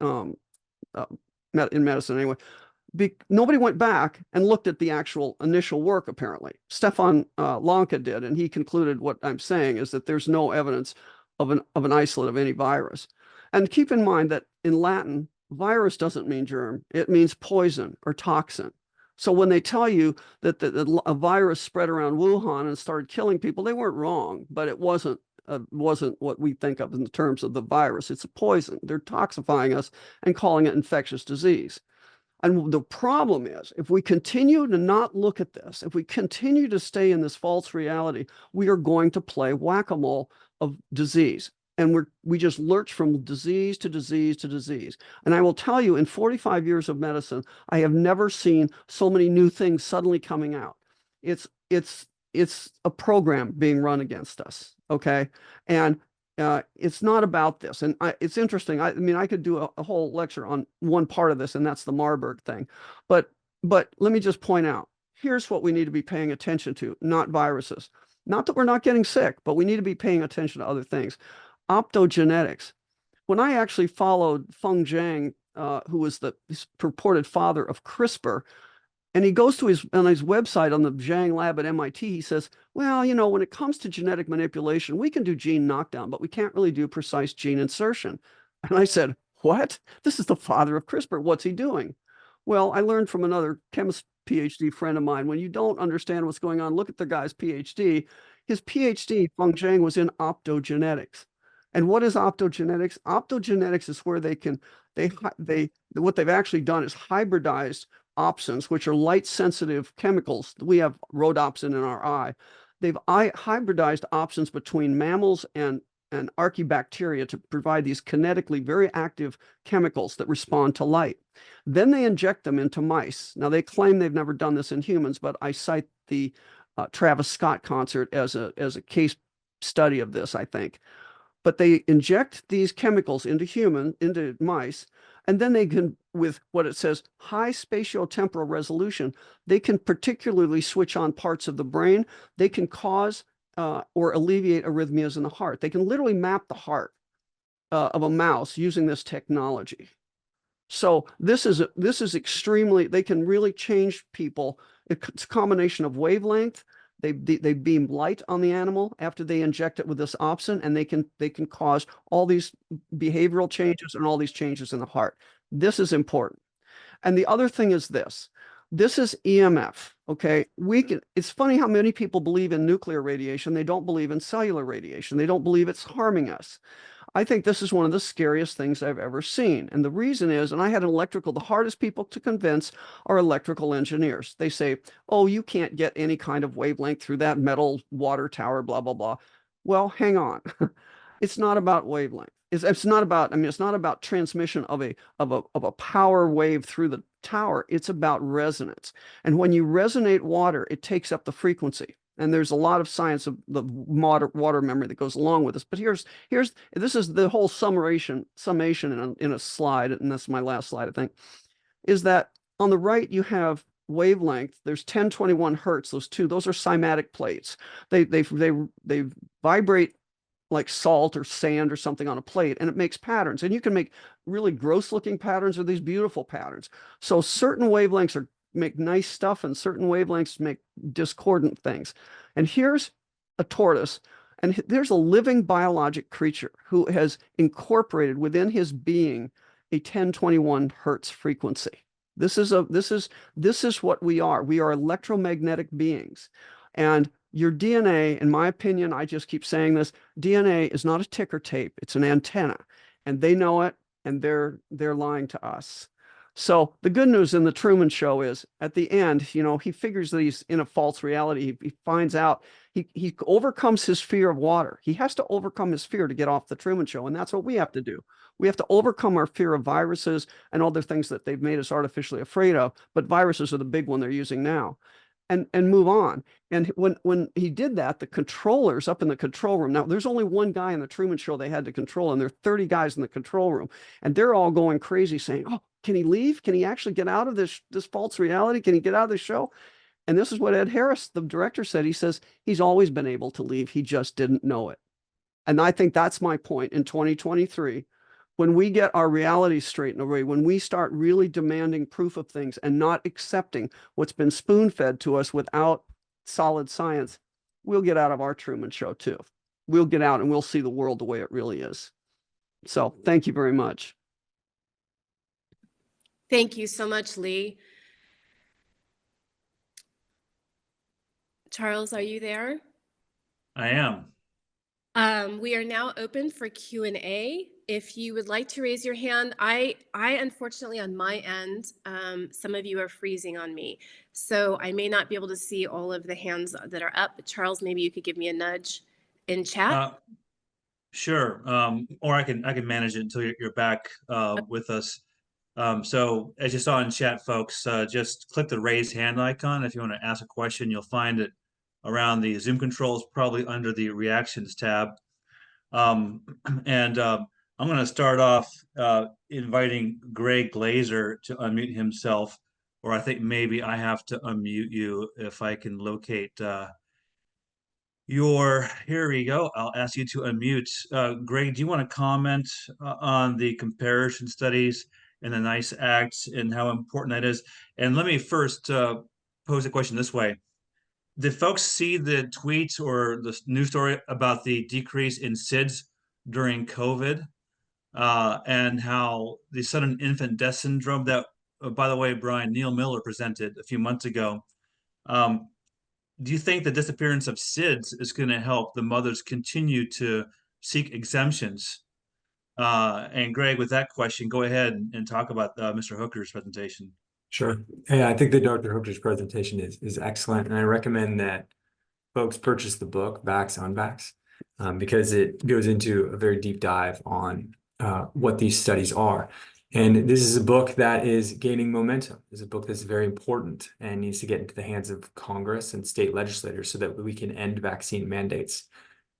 in medicine anyway, nobody went back and looked at the actual initial work, apparently. Stefan Lanka did, and he concluded what I'm saying is that there's no evidence of an isolate of any virus. And keep in mind that in Latin, virus doesn't mean germ. It means poison or toxin. So when they tell you that a virus spread around Wuhan and started killing people, they weren't wrong, but it wasn't wasn't what we think of in terms of the virus. It's a poison. They're toxifying us and calling it infectious disease. And the problem is, if we continue to not look at this, if we continue to stay in this false reality, we are going to play whack-a-mole of disease. And we just lurch from disease to disease to disease. And I will tell you, in 45 years of medicine, I have never seen so many new things suddenly coming out. It's a program being run against us, okay? And it's not about this. And it's interesting. I mean, I could do a whole lecture on one part of this, and that's the Marburg thing. But let me just point out, here's what we need to be paying attention to, not viruses. Not that we're not getting sick, but we need to be paying attention to other things. Optogenetics. When I actually followed Feng Zhang, who was the purported father of CRISPR, and he goes to on his website on the Zhang lab at MIT, he says, well, you know, when it comes to genetic manipulation, we can do gene knockdown, but we can't really do precise gene insertion. And I said, what? This is the father of CRISPR. What's he doing? Well, I learned from another chemist PhD friend of mine, when you don't understand what's going on, look at the guy's PhD. His PhD, Feng Zhang, was in optogenetics. And what is optogenetics? Optogenetics is where what they've actually done is hybridized opsins, which are light-sensitive chemicals. We have rhodopsin in our eye. They've hybridized opsins between mammals and archaebacteria to provide these kinetically very active chemicals that respond to light. Then they inject them into mice. Now, they claim they've never done this in humans, but I cite the Travis Scott concert as a case study of this, I think. But they inject these chemicals into mice, and then they can, with what it says, high spatiotemporal resolution, they can particularly switch on parts of the brain. They can cause or alleviate arrhythmias in the heart. They can literally map the heart of a mouse using this technology. So this is extremely, they can really change people. It's a combination of wavelength. They beam light on the animal after they inject it with this opsin, and they can cause all these behavioral changes and all these changes in the heart. This is important. And the other thing is this. This is EMF, okay? It's funny how many people believe in nuclear radiation. They don't believe in cellular radiation. They don't believe it's harming us. I think this is one of the scariest things I've ever seen. And the reason is, and I had the hardest people to convince are electrical engineers. They say, oh, you can't get any kind of wavelength through that metal water tower, blah, blah, blah. Well, hang on. It's not about wavelength. It's not about transmission of a power wave through the tower. It's about resonance. And when you resonate water, it takes up the frequency. And there's a lot of science of the water memory that goes along with this. But this is the whole summation in a slide, and that's my last slide, I think, is that on the right you have wavelength. There's 1021 hertz. Those are cymatic plates. They vibrate like salt or sand or something on a plate, and it makes patterns. And you can make really gross looking patterns or these beautiful patterns. So certain wavelengths make nice stuff, and certain wavelengths make discordant things. And here's a tortoise, and there's a living biologic creature who has incorporated within his being a 1021 hertz frequency. This is what we are. We are electromagnetic beings. And your DNA, in my opinion, I just keep saying this, DNA is not a ticker tape, it's an antenna. And they know it, and they're lying to us. So the good news in the Truman Show is, at the end, he figures that he's in a false reality. He finds out, he overcomes his fear of water. He has to overcome his fear to get off the Truman Show, and that's what we have to do. We have to overcome our fear of viruses and other things that they've made us artificially afraid of, but viruses are the big one they're using now. And move on. And when he did that, the controllers up in the control room, now there's only one guy in the Truman Show they had to control, and there are 30 guys in the control room, and they're all going crazy saying, oh, can he leave? Can he actually get out of this false reality? Can he get out of the show? And this is what Ed Harris, the director, said. He says he's always been able to leave. He just didn't know it. And I think that's my point in 2023. When we get our reality straightened away, when we start really demanding proof of things and not accepting what's been spoon-fed to us without solid science, we'll get out of our Truman Show too. We'll get out and we'll see the world the way it really is. So thank you very much. Thank you so much, Lee. Charles, are you there? I am. We are now open for Q&A. If you would like to raise your hand, I unfortunately on my end, some of you are freezing on me. So I may not be able to see all of the hands that are up. But Charles, maybe you could give me a nudge in chat. Sure. Or I can manage it until you're back with us. So as you saw in chat, folks, just click the raise hand icon. If you want to ask a question, you'll find it around the Zoom controls, probably under the reactions tab. I'm going to start off inviting Greg Glazer to unmute himself, or I think maybe I have to unmute you if I can locate here we go. I'll ask you to unmute. Greg, do you want to comment on the comparison studies and the NICE Act and how important that is? And let me first pose a question this way. Did folks see the tweets or the news story about the decrease in SIDS during COVID and how the sudden infant death syndrome that, by the way, Brian, Neil Miller presented a few months ago? Do you think the disappearance of SIDS is going to help the mothers continue to seek exemptions? And Greg, with that question, go ahead and talk about Mr. Hooker's presentation. Sure. Yeah, I think that Dr. Hooker's presentation is excellent. And I recommend that folks purchase the book, Vax Unvax, because it goes into a very deep dive on what these studies are. And this is a book that is gaining momentum. It's a book that's very important and needs to get into the hands of Congress and state legislators so that we can end vaccine mandates.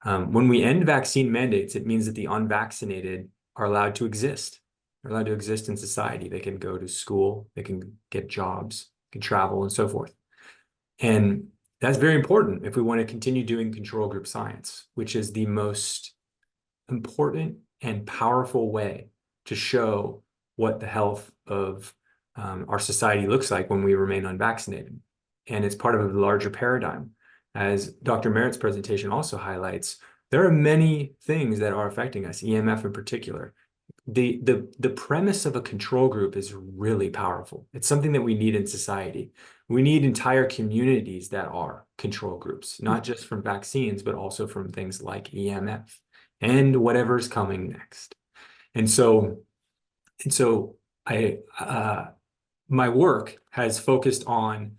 When we end vaccine mandates, it means that the unvaccinated are allowed to exist. They're allowed to exist in society. They can go to school, they can get jobs, can travel, and so forth. And that's very important if we want to continue doing control group science, which is the most important and powerful way to show what the health of our society looks like when we remain unvaccinated. And it's part of a larger paradigm. As Dr. Merritt's presentation also highlights, there are many things that are affecting us, EMF in particular. The premise of a control group is really powerful. It's something that we need in society. We need entire communities that are control groups, not just from vaccines, but also from things like EMF and whatever's coming next. And so my work has focused on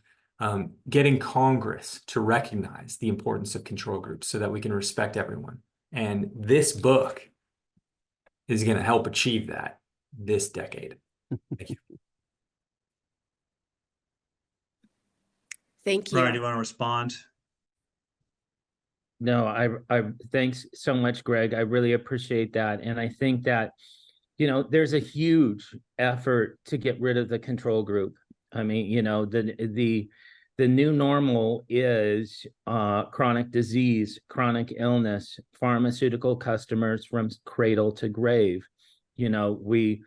getting Congress to recognize the importance of control groups so that we can respect everyone. And this book is going to help achieve that this decade. Thank you. Thank you. Brian, do you want to respond? No, I thanks so much, Greg. I really appreciate that. And I think that, you know, there's a huge effort to get rid of the control group. I mean, you know, the new normal is chronic disease, chronic illness, pharmaceutical customers from cradle to grave. You know, we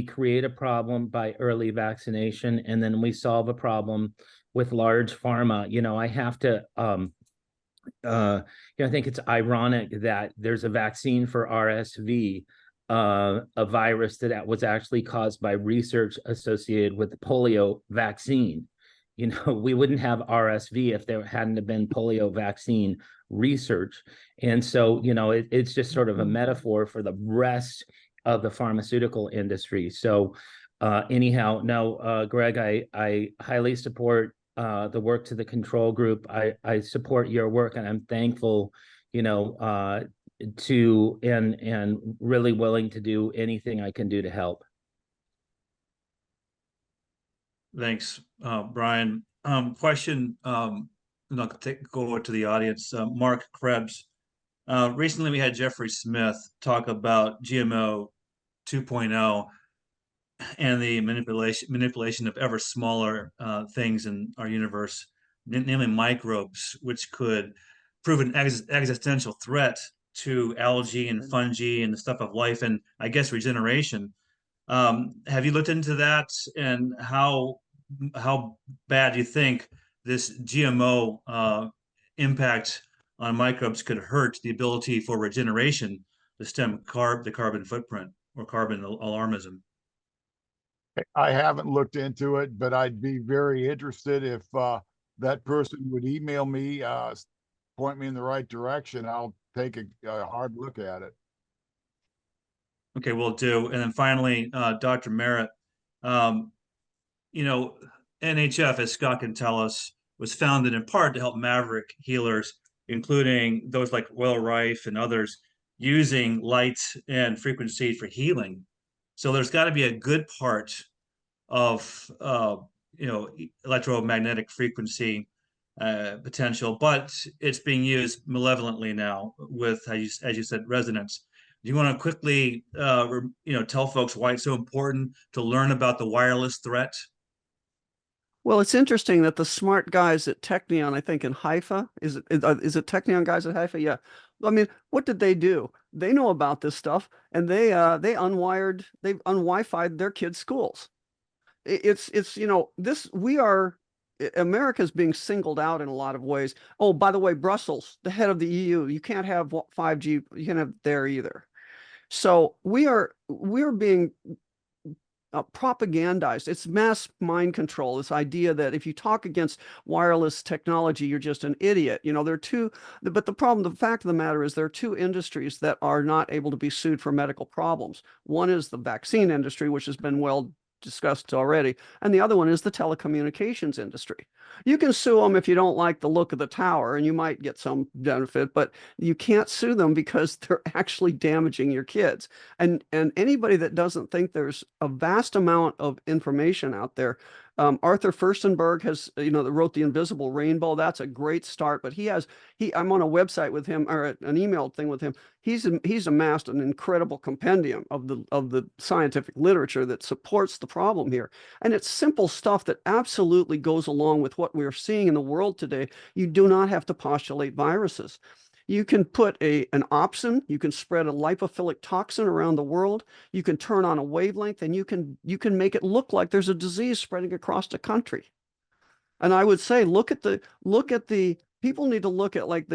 create a problem by early vaccination, and then we solve a problem with large pharma. You know, I have to, I think it's ironic that there's a vaccine for RSV, a virus that was actually caused by research associated with the polio vaccine. You know, we wouldn't have RSV if there hadn't been polio vaccine research. And so, you know, it's just sort of a metaphor for the rest of the pharmaceutical industry. So anyhow, no, Greg, I highly support the work to the control group. I support your work, and I'm thankful, you know, to and really willing to do anything I can do to help. Thanks, Brian. Question, and I'll go over to the audience. Mark Krebs. Recently, we had Jeffrey Smith talk about GMO 2.0 and the manipulation of ever smaller things in our universe, namely microbes, which could prove an existential threat to algae and fungi and the stuff of life and, I guess, regeneration. Have you looked into that, and how bad do you think this GMO impact on microbes could hurt the ability for regeneration to stem the carbon footprint or carbon alarmism? I haven't looked into it, but I'd be very interested if that person would email me, point me in the right direction. I'll take a hard look at it. Okay, we'll do. And then finally, Dr. Merritt, you know, NHF, as Scott can tell us, was founded in part to help maverick healers, including those like Royal Rife and others, using light and frequency for healing. So there's got to be a good part of electromagnetic frequency potential, but it's being used malevolently now with, as you said, resonance. Do you want to quickly, tell folks why it's so important to learn about the wireless threat? Well, it's interesting that the smart guys at Technion, I think in Haifa, is it Technion guys at Haifa? Yeah. I mean, what did they do? They know about this stuff, and they un-Wi-Fi'd their kids' schools. America's being singled out in a lot of ways. Oh, by the way, Brussels, the head of the EU, you can't have 5G, you can't have there either. So we're being propagandized. It's mass mind control, this idea that if you talk against wireless technology, you're just an idiot. But the fact of the matter is there are two industries that are not able to be sued for medical problems. One is the vaccine industry, which has been well discussed already, and the other one is the telecommunications industry. You can sue them if you don't like the look of the tower, and you might get some benefit, but you can't sue them because they're actually damaging your kids. And anybody that doesn't think there's a vast amount of information out there, Arthur Furstenberg that wrote The Invisible Rainbow. That's a great start, but I'm on a website with him, or an email thing with him. He's amassed an incredible compendium of the scientific literature that supports the problem here. And it's simple stuff that absolutely goes along with what we're seeing in the world today. You do not have to postulate viruses. You can put an opsin, you can spread a lipophilic toxin around the world, you can turn on a wavelength, and you can make it look like there's a disease spreading across the country. And I would say, look at the people need to look at, like,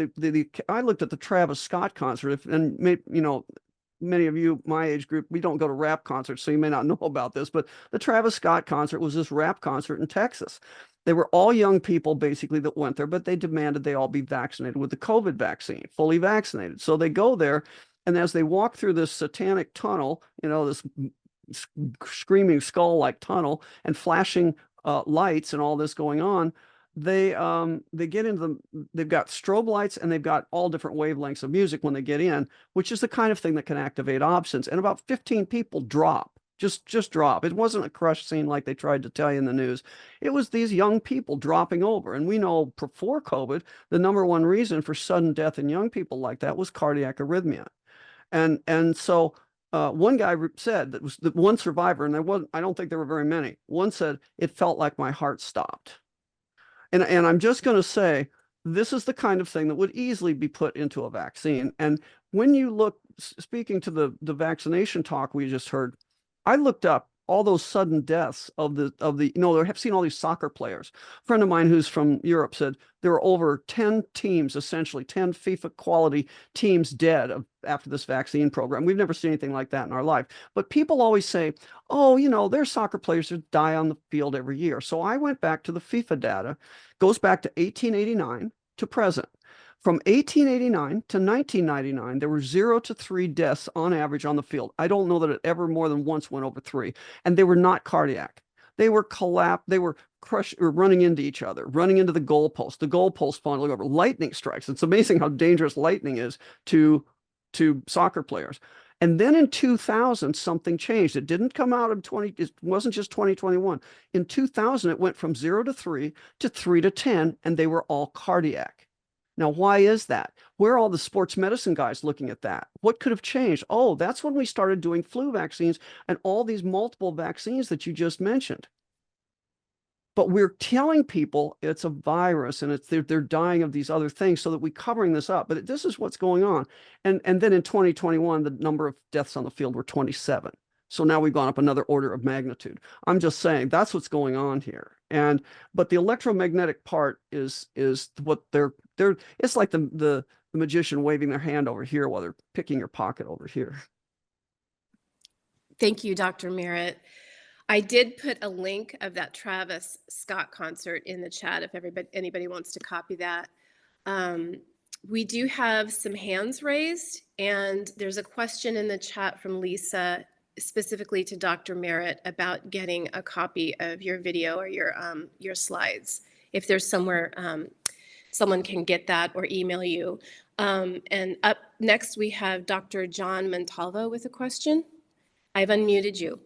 I looked at the Travis Scott concert, and many of you, my age group, we don't go to rap concerts, so you may not know about this, but the Travis Scott concert was this rap concert in Texas. They were all young people, basically, that went there, but they demanded they all be vaccinated with the COVID vaccine, fully vaccinated. So they go there, and as they walk through this satanic tunnel, this screaming skull-like tunnel, and flashing lights and all this going on, they get into they've got strobe lights, and they've got all different wavelengths of music when they get in, which is the kind of thing that can activate opsins. And about 15 people drop. Just drop. It wasn't a crush scene like they tried to tell you in the news. It was these young people dropping over. And we know before COVID, the number one reason for sudden death in young people like that was cardiac arrhythmia. And so one guy said, that was the one survivor, and I don't think there were very many. One said, it felt like my heart stopped. And I'm just going to say, this is the kind of thing that would easily be put into a vaccine. And when you look, speaking to the vaccination talk we just heard, I looked up all those sudden deaths of the I've seen all these soccer players. A friend of mine who's from Europe said there were over 10 teams, essentially 10 FIFA quality teams dead after this vaccine program. We've never seen anything like that in our life. But people always say, oh, there's soccer players that die on the field every year. So I went back to the FIFA data, goes back to 1889 to present. From 1889 to 1999, there were 0 to 3 deaths on average on the field. I don't know that it ever more than once went over 3. And they were not cardiac. They were collapsed. They were crushed or running into each other, running into the goalpost. The goalpost falling over. Lightning strikes. It's amazing how dangerous lightning is to soccer players. And then in 2000, something changed. It didn't come out of it wasn't just 2021. In 2000, it went from 0 to 3 to 3 to 10, and they were all cardiac. Now, why is that? Where are all the sports medicine guys looking at that? What could have changed? Oh, that's when we started doing flu vaccines and all these multiple vaccines that you just mentioned. But we're telling people it's a virus and they're dying of these other things so that we're covering this up. But this is what's going on. And then in 2021, the number of deaths on the field were 27. So now we've gone up another order of magnitude. I'm just saying that's what's going on here. But the electromagnetic part is what they're it's like the magician waving their hand over here while they're picking your pocket over here. Thank you, Dr. Merritt. I did put a link of that Travis Scott concert in the chat if anybody wants to copy that. We do have some hands raised, and there's a question in the chat from Lisa specifically to Dr. Merritt about getting a copy of your video or your slides. If there's somewhere someone can get that or email you. And up next we have Dr. John Montalvo with a question. I've unmuted you.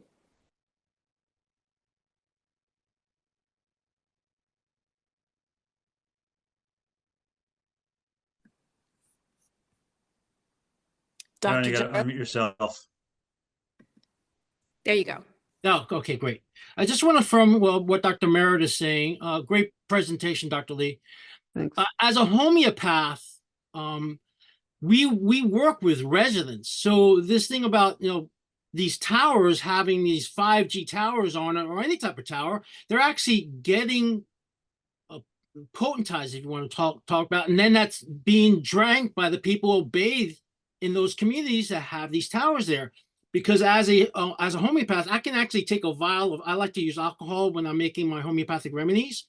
John, Dr. you got to John, unmute yourself. there you go. Oh, okay, great. I just want to affirm what Dr. Merritt is saying. Great presentation, Dr. Lee. Thanks. As a homeopath, we work with residents. So this thing about, these towers having these 5G towers on it, or any type of tower, they're actually getting potentized, if you want to talk about, and then that's being drank by the people who bathe in those communities that have these towers there. Because as a homeopath, I can actually take a vial of, I like to use alcohol when I'm making my homeopathic remedies,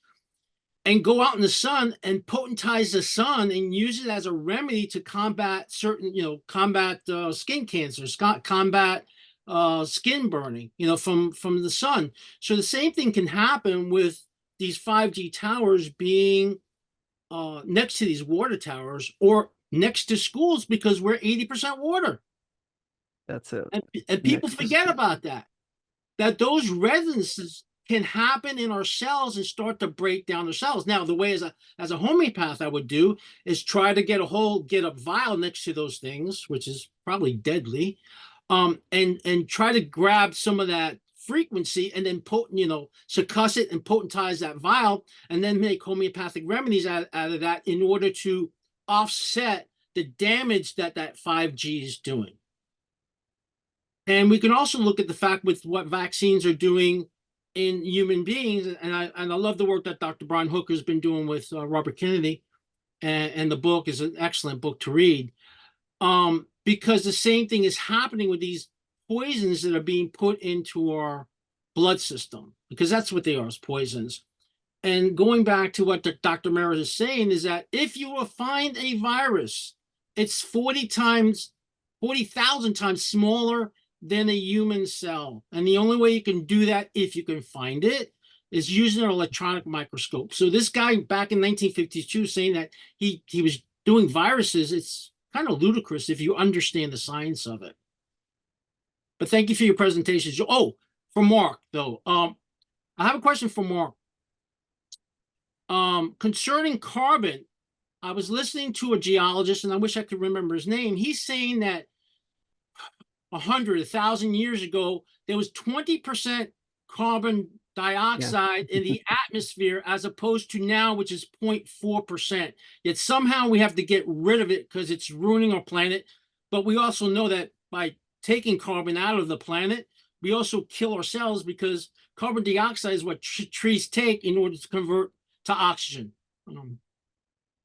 and go out in the sun and potentize the sun and use it as a remedy to combat certain, combat skin cancers, combat skin burning, from the sun. So the same thing can happen with these 5G towers being next to these water towers or next to schools, because we're 80% water. That's it. And people Next to forget school. about that those resonances can happen in our cells and start to break down the cells. Now, the way as a homeopath I would do is try to get a vial next to those things, which is probably deadly, and try to grab some of that frequency and then succuss it and potentize that vial, and then make homeopathic remedies out of that in order to offset the damage that 5G is doing. And we can also look at the fact with what vaccines are doing in human beings. And I love the work that Dr. Brian Hooker has been doing with Robert Kennedy. And the book is an excellent book to read. Because the same thing is happening with these poisons that are being put into our blood system, because that's what they are, is poisons. And going back to what Dr. Merritt is saying is that if you will find a virus, it's 40,000 times smaller than a human cell. And the only way you can do that, if you can find it, is using an electronic microscope. So this guy back in 1952 saying that he was doing viruses, it's kind of ludicrous if you understand the science of it. But thank you for your presentation. Oh, for Mark, though. I have a question for Mark. Concerning carbon, I was listening to a geologist, and I wish I could remember his name. He's saying that 1,000 years ago, there was 20% carbon dioxide in the atmosphere, as opposed to now, which is 0.4%. Yet somehow we have to get rid of it because it's ruining our planet. But we also know that by taking carbon out of the planet, we also kill ourselves, because carbon dioxide is what trees take in order to convert to oxygen.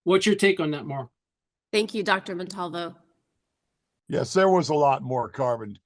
What's your take on that, Mark? Thank you, Dr. Montalvo. Yes, there was a lot more carbon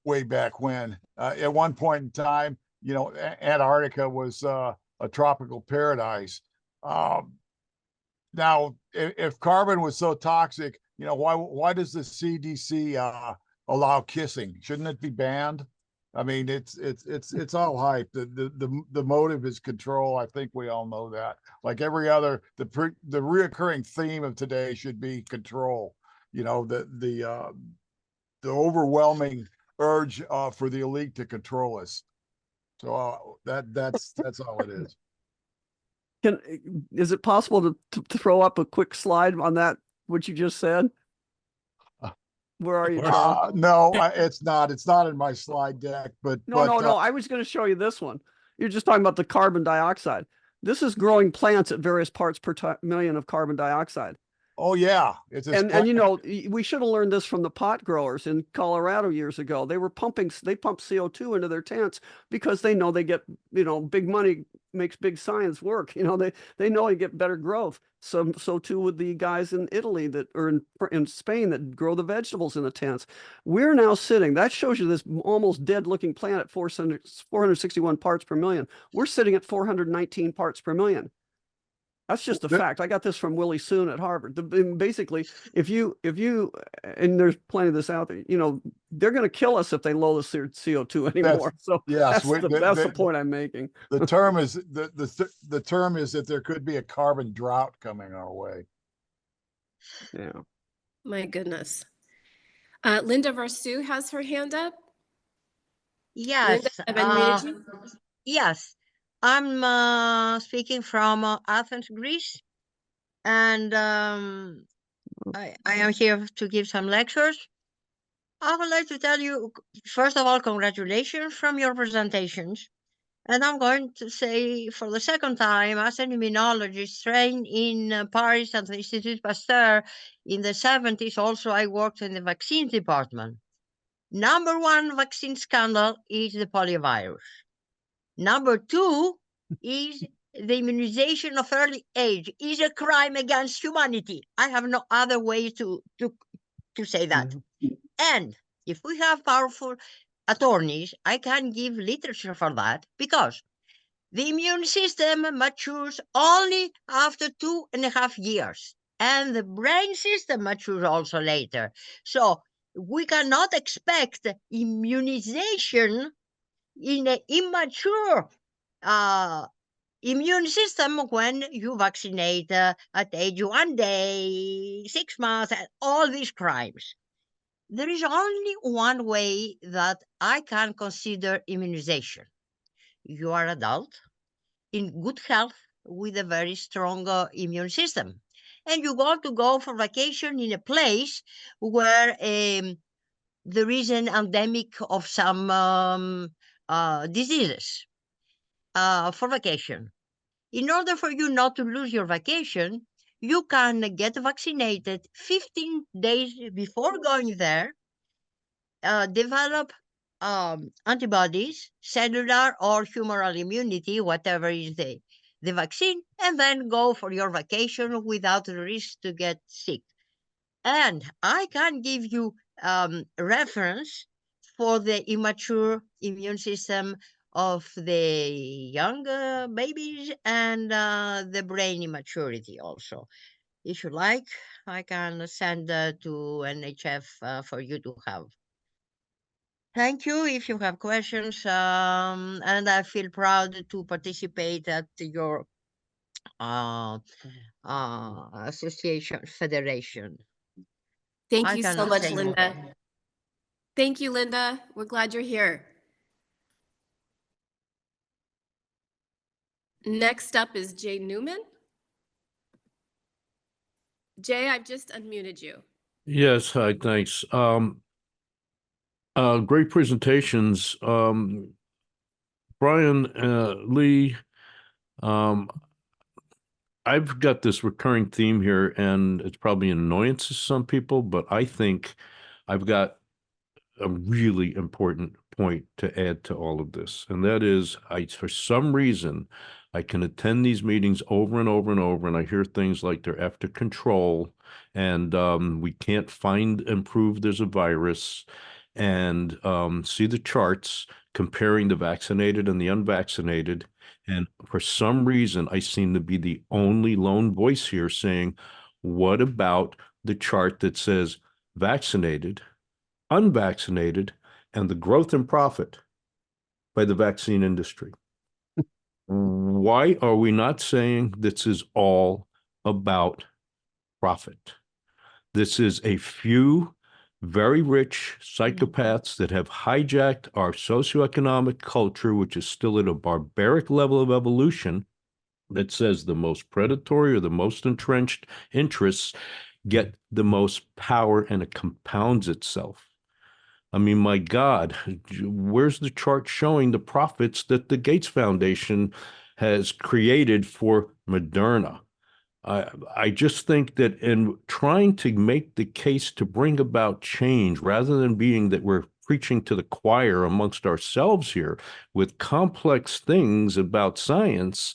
way back when. At one point in time, Antarctica was a tropical paradise. Now, if carbon was so toxic, why does the CDC allow kissing? Shouldn't it be banned? I mean, it's all hype. The motive is control. I think we all know that. Like every other, the reoccurring theme of today should be control. The overwhelming urge for the elite to control us. So that's all it is. Is it possible to throw up a quick slide on that, what you just said? Where are you, Charles? No, it's not. It's not in my slide deck. But no. I was going to show you this one. You're just talking about the carbon dioxide. This is growing plants at various parts per million of carbon dioxide. Oh yeah, we should have learned this from the pot growers in Colorado years ago. They pumped CO2 into their tents because they know they get, big money makes big science work. They know you get better growth. So too with the guys in Italy or in Spain that grow the vegetables in the tents. We're now sitting, that shows you this almost dead looking plant at 461 parts per million. We're sitting at 419 parts per million. That's just a fact. I got this from Willie Soon at Harvard. Basically, if you, and there's plenty of this out there, you know, they're going to kill us if they lower the CO2 anymore. So yes, that's the point I'm making. The term is the term is that there could be a carbon drought coming our way. Yeah. My goodness. Linda Varsu has her hand up. Yes. Linda, I've unmuted you. Yes. I'm speaking from Athens, Greece, and I am here to give some lectures. I would like to tell you, first of all, congratulations from your presentations. And I'm going to say for the second time, as an immunologist trained in Paris at the Institut Pasteur in the 70s, also I worked in the vaccine department. Number one vaccine scandal is the poliovirus. Number two is the immunization of early age is a crime against humanity. I have no other way to say that. And if we have powerful attorneys, I can give literature for that, because the immune system matures only after 2.5 years, and the brain system matures also later. So we cannot expect immunization in an immature immune system when you vaccinate at age 1 day, 6 months, and all these crimes. There is only one way that I can consider immunization. You are adult, in good health, with a very strong immune system, and you want to go for vacation in a place where there is an endemic of some diseases for vacation. In order for you not to lose your vacation, you can get vaccinated 15 days before going there, develop antibodies, cellular or humoral immunity, whatever is the vaccine, and then go for your vacation without the risk to get sick. And I can give you reference for the immature immune system of the young babies and the brain immaturity also. If you like, I can send to NHF for you to have. Thank you. If you have questions, and I feel proud to participate at your association federation. Thank I you so cannot much, say more. Linda. Thank you, Linda. We're glad you're here. Next up is Jay Newman. Jay, I've just unmuted you. Yes, hi, thanks. Great presentations. Brian, Lee, I've got this recurring theme here, and it's probably an annoyance to some people, but I think I've got a really important point to add to all of this. And that is, for some reason, I can attend these meetings over and over and over, and I hear things like they're after control, and we can't find and prove there's a virus, and see the charts comparing the vaccinated and the unvaccinated. And for some reason, I seem to be the only lone voice here saying, what about the chart that says vaccinated, unvaccinated, and the growth and profit by the vaccine industry? Why are we not saying this is all about profit? This is a few very rich psychopaths that have hijacked our socioeconomic culture, which is still at a barbaric level of evolution, that says the most predatory or the most entrenched interests get the most power, and it compounds itself. I mean, my God, where's the chart showing the profits that the Gates Foundation has created for Moderna? I just think that in trying to make the case to bring about change, rather than being that we're preaching to the choir amongst ourselves here with complex things about science,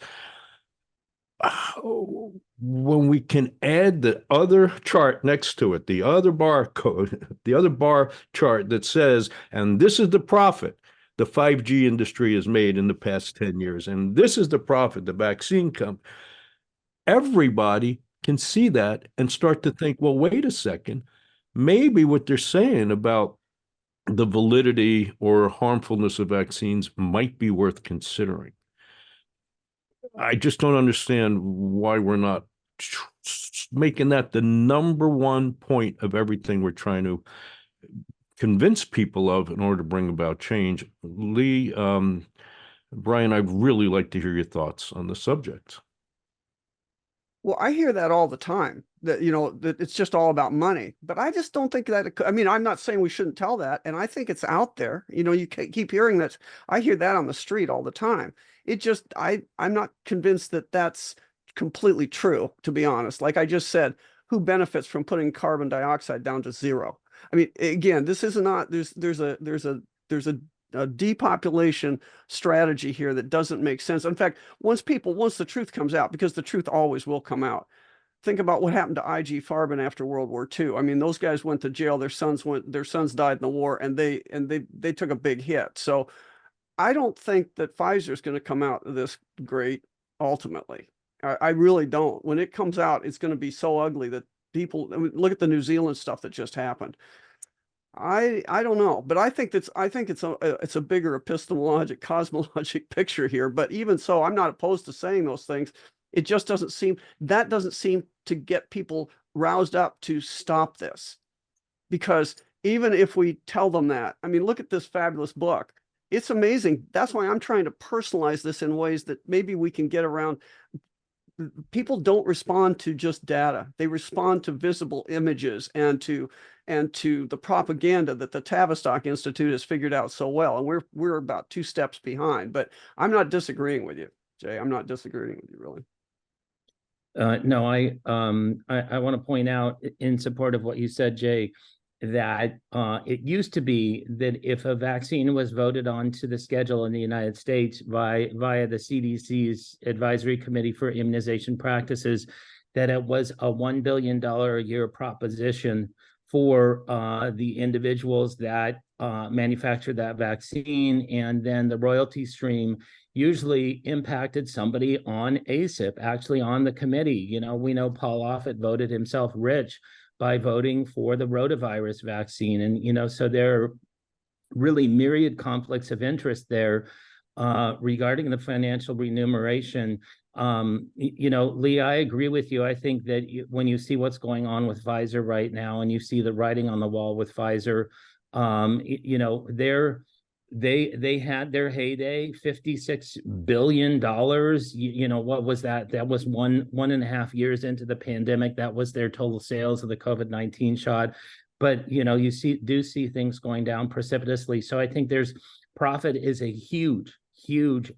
when we can add the other chart next to it, the other barcode, the other bar chart that says, and this is the profit the 5G industry has made in the past 10 years, and this is the profit the vaccine company. everybody can see that and start to think, well, wait a second, maybe what they're saying about the validity or harmfulness of vaccines might be worth considering. I just don't understand why we're not making that the number one point of everything we're trying to convince people of in order to bring about change. Lee, Brian, I'd really like to hear your thoughts on the subject. Well, I hear that all the time, that, you know, that it's just all about money, but I just don't think that, I mean, I'm not saying we shouldn't tell that. And I think it's out there, you know, you keep hearing that. I hear that on the street all the time. It just, I'm not convinced that that's completely true, to be honest. Like I just said, who benefits from putting carbon dioxide down to zero? I mean, again, this is not, there's a depopulation strategy here that doesn't make sense. In fact, once the truth comes out, because the truth always will come out. Think about what happened to IG Farben after World War II. I mean, those guys went to jail. Their sons died in the war, and they took a big hit. So I don't think that Pfizer is going to come out of this great ultimately. I really don't. When it comes out, it's going to be so ugly that people, I mean, look at the New Zealand stuff that just happened. I don't know, but I think it's a bigger epistemologic, cosmologic picture here. But even so, I'm not opposed to saying those things. It just doesn't seem to get people roused up to stop this. Because even if we tell them that, I mean, look at this fabulous book. It's amazing. That's why I'm trying to personalize this in ways that maybe we can get around. People don't respond to just data. They respond to visible images and to the propaganda that the Tavistock Institute has figured out so well. And we're about 2 steps behind, but I'm not disagreeing with you, Jay. I'm not disagreeing with you, really. No, I want to point out in support of what you said, Jay, that it used to be that if a vaccine was voted onto the schedule in the United States via the CDC's Advisory Committee for Immunization Practices, that it was a $1 billion a year proposition for the individuals that manufactured that vaccine, and then the royalty stream usually impacted somebody on ACIP, actually on the committee. You know, we know Paul Offit voted himself rich by voting for the rotavirus vaccine. And, you know, so there are really myriad conflicts of interest there regarding the financial remuneration. You know, Lee, I agree with you. I think that when you see what's going on with Pfizer right now, and you see the writing on the wall with Pfizer, you know, they had their heyday, $56 billion. You know, what was that? That was one and a half years into the pandemic. That was their total sales of the COVID-19 shot. But, you know, you do see things going down precipitously. So I think profit is a huge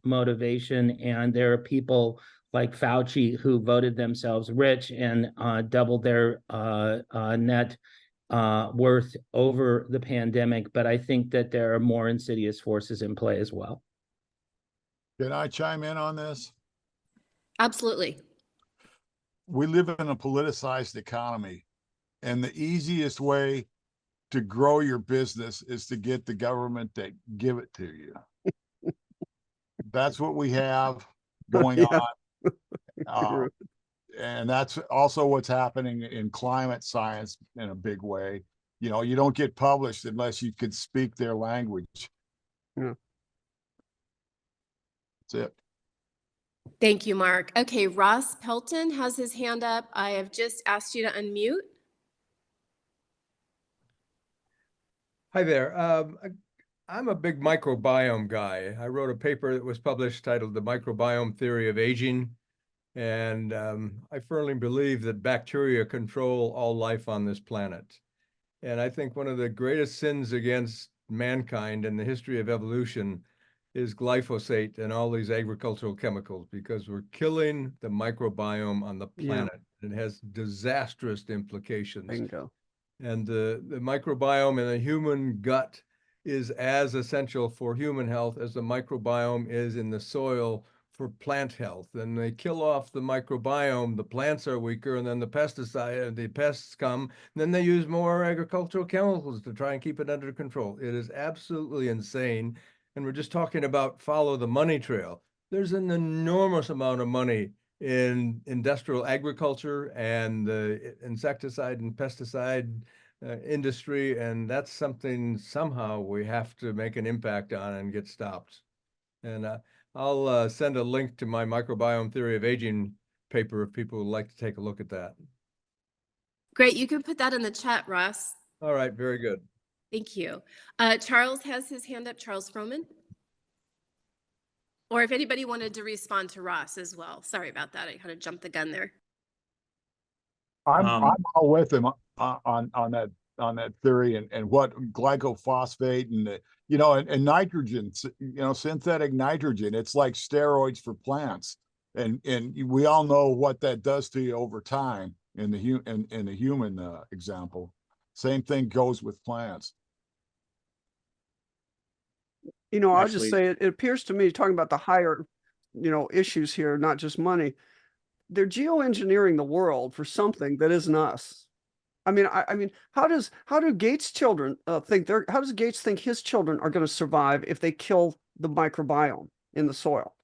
motivation. And there are people like Fauci who voted themselves rich and doubled their net worth over the pandemic, but I think that there are more insidious forces in play as well. Can I chime in on this? Absolutely. We live in a politicized economy, and the easiest way to grow your business is to get the government to give it to you. That's what we have going on. And that's also what's happening in climate science in a big way. You know, you don't get published unless you can speak their language. Yeah. That's it. Thank you, Mark. Okay, Ross Pelton has his hand up. I have just asked you to unmute. Hi there. I'm a big microbiome guy. I wrote a paper that was published titled The Microbiome Theory of Aging. And I firmly believe that bacteria control all life on this planet. And I think one of the greatest sins against mankind in the history of evolution is glyphosate and all these agricultural chemicals, because we're killing the microbiome on the planet. Yeah. It has disastrous implications. Bingo. And the microbiome in the human gut is as essential for human health as the microbiome is in the soil for plant health. And they kill off the microbiome, the plants are weaker, and then the pests come, and then they use more agricultural chemicals to try and keep it under control. It is absolutely insane. And we're just talking about follow the money trail. There's an enormous amount of money in industrial agriculture and the insecticide and pesticide industry, and that's something somehow we have to make an impact on and get stopped. And I'll send a link to my microbiome theory of aging paper if people would like to take a look at that. Great. You can put that in the chat, Ross. All right, very good. Thank you. Charles has his hand up, Charles Froman. Or if anybody wanted to respond to Ross as well. Sorry about that. I kind of jumped the gun there. I'm all with him on that theory and what glycophosphate and and nitrogen, synthetic nitrogen. It's like steroids for plants, and we all know what that does to you over time in the human example. Same thing goes with plants. I'll just say it appears to me, talking about the higher, issues here, not just money, they're geoengineering the world for something that isn't us. I mean, how do Gates' children how does Gates think his children are going to survive if they kill the microbiome in the soil?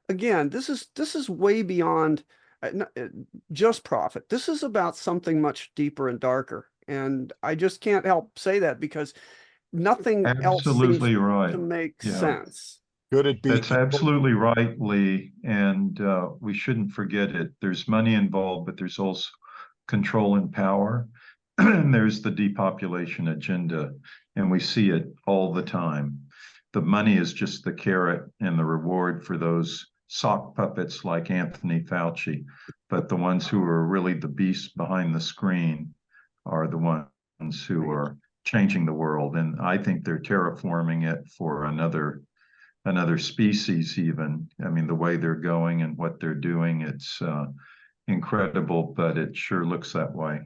Again, this is way beyond just profit. This is about something much deeper and darker. And I just can't help say that because nothing else seems to make sense. Could it be? That's absolutely right, Lee. And we shouldn't forget it. There's money involved, but there's also control and power. And there's the depopulation agenda. And we see it all the time. The money is just the carrot and the reward for those sock puppets like Anthony Fauci. But the ones who are really the beasts behind the screen are the ones who are changing the world. And I think they're terraforming it for another species even. I mean, the way they're going and what they're doing, it's incredible, but it sure looks that way.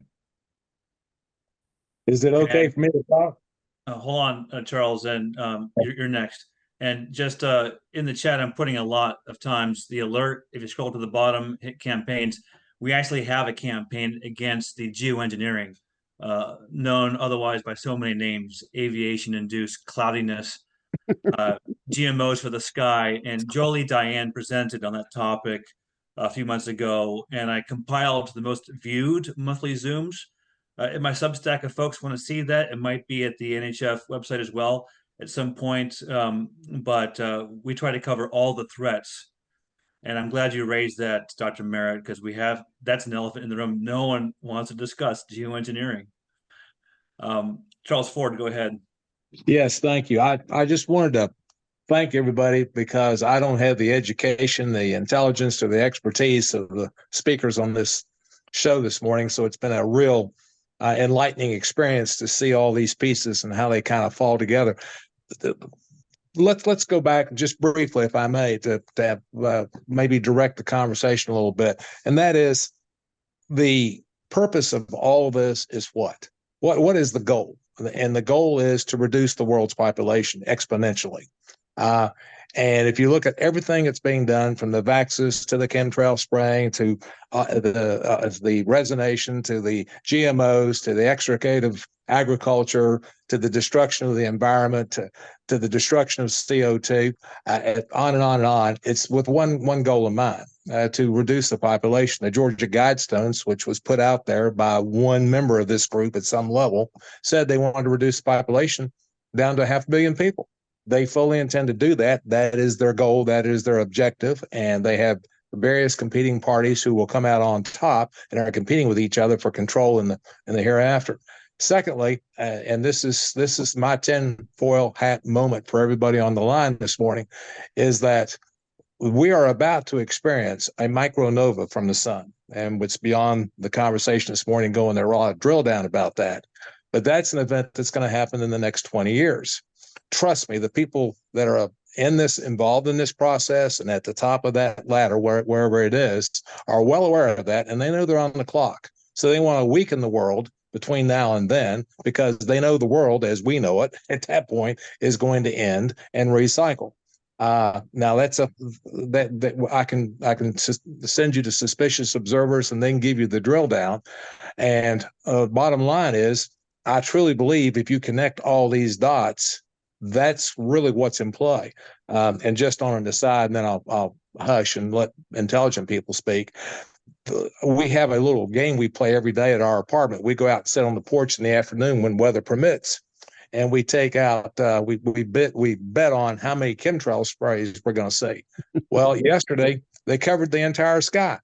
Is it okay for me to talk? Hold on, Charles, and you're next. And just in the chat, I'm putting a lot of times the alert. If you scroll to the bottom, hit campaigns. We actually have a campaign against the geoengineering, known otherwise by so many names: aviation-induced cloudiness, GMOs for the sky. And Jolie Diane presented on that topic a few months ago, and I compiled the most viewed monthly Zooms. In my Substack, if folks want to see that, it might be at the NHF website as well at some point. But we try to cover all the threats. And I'm glad you raised that, Dr. Merritt, because that's an elephant in the room. No one wants to discuss geoengineering. Charles Ford, go ahead. Yes, thank you. I just wanted to thank everybody because I don't have the education, the intelligence, or the expertise of the speakers on this show this morning. So it's been a real enlightening experience to see all these pieces and how they kind of fall together. Let's go back just briefly, if I may, to maybe direct the conversation a little bit. And that is, the purpose of all of this is what? What is the goal? And the goal is to reduce the world's population exponentially. And if you look at everything that's being done, from the vaccines to the chemtrail spraying to the resination to the GMOs to the extricative agriculture to the destruction of the environment to the destruction of CO2, on and on and on, it's with one goal in mind, to reduce the population. The Georgia Guidestones, which was put out there by one member of this group at some level, said they wanted to reduce the population down to 500 million people. They fully intend to do that. That is their goal. That is their objective. And they have various competing parties who will come out on top and are competing with each other for control in the hereafter. Secondly, and this is my tinfoil hat moment for everybody on the line this morning, is that we are about to experience a micronova from the sun. And it's beyond the conversation this morning going there, raw drill down about that. But that's an event that's going to happen in the next 20 years. Trust me, the people that are involved in this process and at the top of that ladder, wherever it is, are well aware of that, and they know they're on the clock. So they want to weaken the world between now and then, because they know the world as we know it at that point is going to end and recycle. Now that's that I can send you to suspicious observers and then give you the drill down. And bottom line is, I truly believe if you connect all these dots, that's really what's in play. And just on an aside, and then I'll hush and let intelligent people speak. We have a little game we play every day at our apartment. We go out and sit on the porch in the afternoon when weather permits, and we take out we bet on how many chemtrail sprays we're going to see. Well, yesterday they covered the entire sky,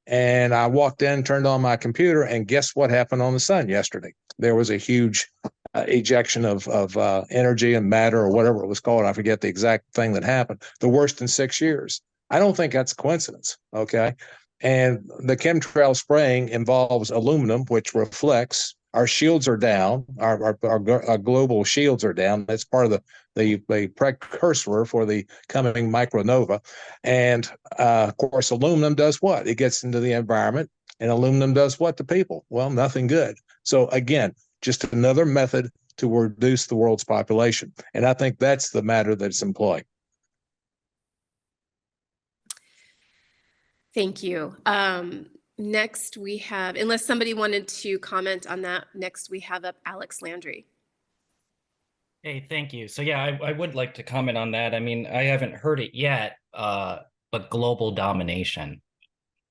and I walked in, turned on my computer, and guess what happened on the sun yesterday? There was a huge ejection of energy and matter, or whatever it was called. I forget the exact thing that happened. The worst in 6 years. I don't think that's a coincidence. Okay. And the chemtrail spraying involves aluminum, which reflects. Our shields are down. Our global shields are down. That's part of the precursor for the coming micronova. And of course, aluminum does what? It gets into the environment, and aluminum does what to people? Well, nothing good. So again, just another method to reduce the world's population. And I think that's the matter that's in play. Thank you. Next we have, unless somebody wanted to comment on that, next we have up Alex Landry. Hey, thank you. So yeah, I would like to comment on that. I mean, I haven't heard it yet, but global domination.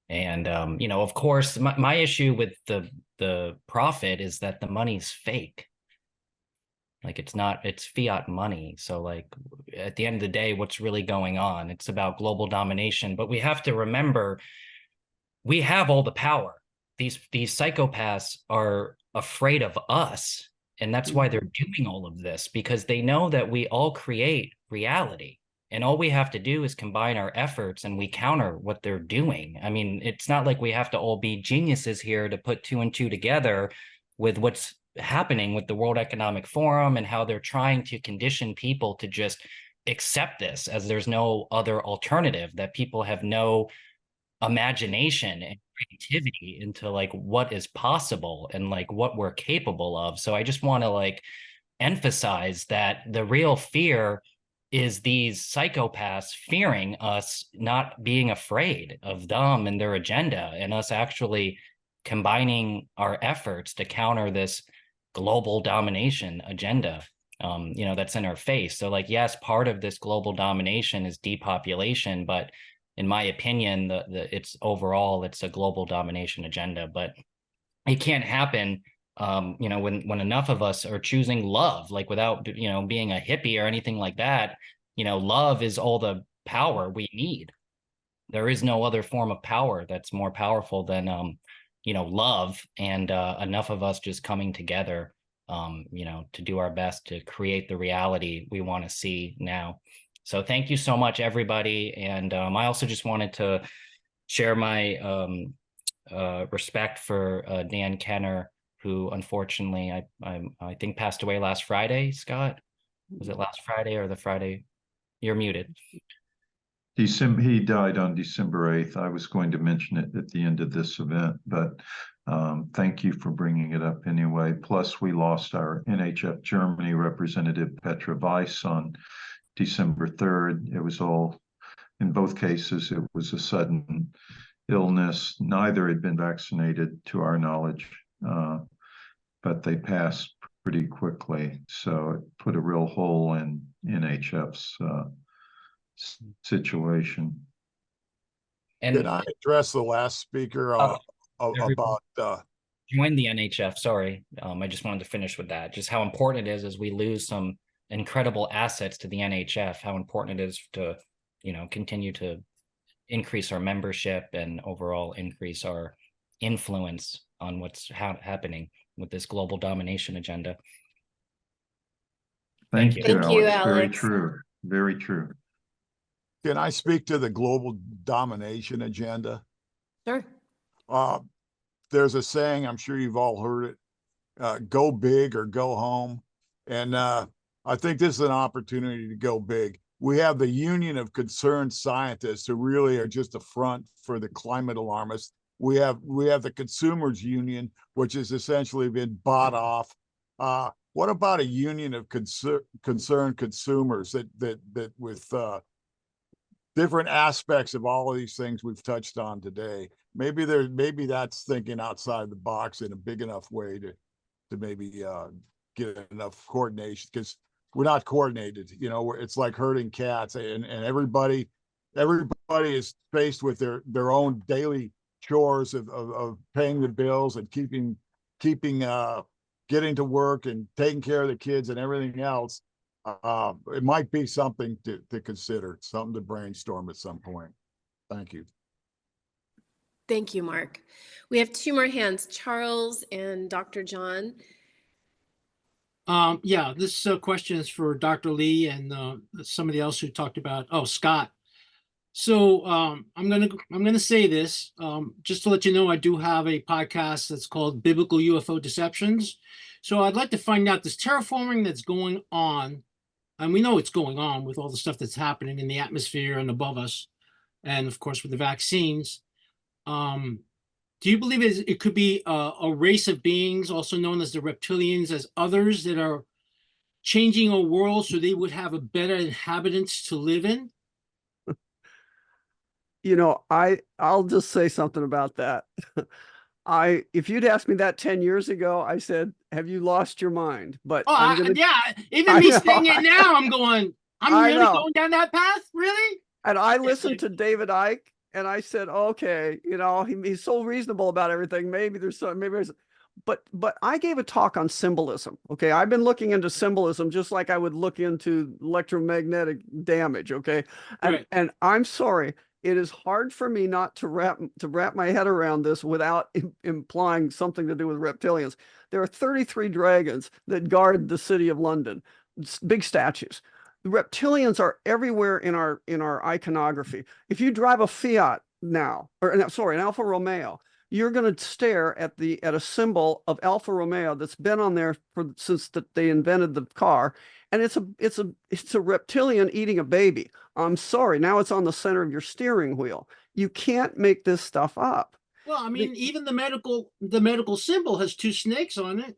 And, you know, of course, my issue with the profit is that the money's fake. Like it's fiat money. So like at the end of the day, what's really going on? It's about global domination, but we have to remember we have all the power. These psychopaths are afraid of us. And that's why they're doing all of this, because they know that we all create reality. And all we have to do is combine our efforts and we counter what they're doing. I mean, it's not like we have to all be geniuses here to put 2 and 2 together with what's happening with the World Economic Forum and how they're trying to condition people to just accept this as there's no other alternative, that people have no imagination and creativity into like what is possible and like what we're capable of. So I just want to like emphasize that the real fear is these psychopaths fearing us, not being afraid of them and their agenda, and us actually combining our efforts to counter this global domination agenda, you know, that's in our face. So like, yes, part of this global domination is depopulation, but in my opinion, it's overall, it's a global domination agenda, but it can't happen, you know, when enough of us are choosing love, like without, you know, being a hippie or anything like that. You know, love is all the power we need. There is no other form of power that's more powerful than, you know, love, and enough of us just coming together, you know, to do our best to create the reality we want to see now. So thank you so much, everybody. And I also just wanted to share my respect for Dan Kenner, who unfortunately I think passed away last Friday. Scott, was it last Friday or the Friday? You're muted. He died on December 8th. I was going to mention it at the end of this event, but thank you for bringing it up anyway. Plus, we lost our NHF Germany representative, Petra Weiss, on December 3rd. It was all, in both cases, it was a sudden illness. Neither had been vaccinated to our knowledge, but they passed pretty quickly. So it put a real hole in NHF's situation. And did I address the last speaker about join the NHF? Sorry, I just wanted to finish with that. Just how important it is as we lose some incredible assets to the NHF. How important it is to, you know, continue to increase our membership and overall increase our influence on what's happening with this global domination agenda. Thank you, Alex. Very Alex. true. Very true. Can I speak to the global domination agenda? Sure. There's a saying, I'm sure you've all heard it, go big or go home. And I think this is an opportunity to go big. We have the Union of Concerned Scientists who really are just a front for the climate alarmists. We have the Consumers Union, which has essentially been bought off. What about a union of concerned consumers that with different aspects of all of these things we've touched on today? Maybe that's thinking outside the box in a big enough way to maybe get enough coordination, because coordinated. You know, it's like herding cats, and everybody is faced with their own daily chores of paying the bills and keeping getting to work and taking care of the kids and everything else. It might be something to consider, something to brainstorm at some point. Thank you. Thank you, Mark. We have two more hands, Charles and Dr. John. Yeah, this question is for Dr. Lee and somebody else who talked about, Scott. So I'm gonna say this just to let you know, I do have a podcast that's called Biblical UFO Deceptions. So I'd like to find out this terraforming that's going on, and we know it's going on with all the stuff that's happening in the atmosphere and above us, and of course with the vaccines. Do you believe it could be a race of beings, also known as the reptilians, as others that are changing our world so they would have a better inhabitants to live in? You know, I'll just say something about that. If you'd asked me that 10 years ago, I said, have you lost your mind? But even me saying it now, I'm going, I'm really going down that path? Really? And I listened to David Icke, and I said, okay, you know, he's so reasonable about everything. Maybe there's but I gave a talk on symbolism. Okay. I've been looking into symbolism just like I would look into electromagnetic damage. Okay. And I'm sorry, it is hard for me not to wrap my head around this without implying something to do with reptilians. There are 33 dragons that guard the city of London, big statues. The reptilians are everywhere in our iconography. If you drive a Fiat now, an Alfa Romeo, you're going to stare at a symbol of Alfa Romeo that's been on there since they invented the car, and it's a reptilian eating a baby. I'm sorry, now it's on the center of your steering wheel. You can't make this stuff up. Well, I mean, even the medical symbol has two snakes on it.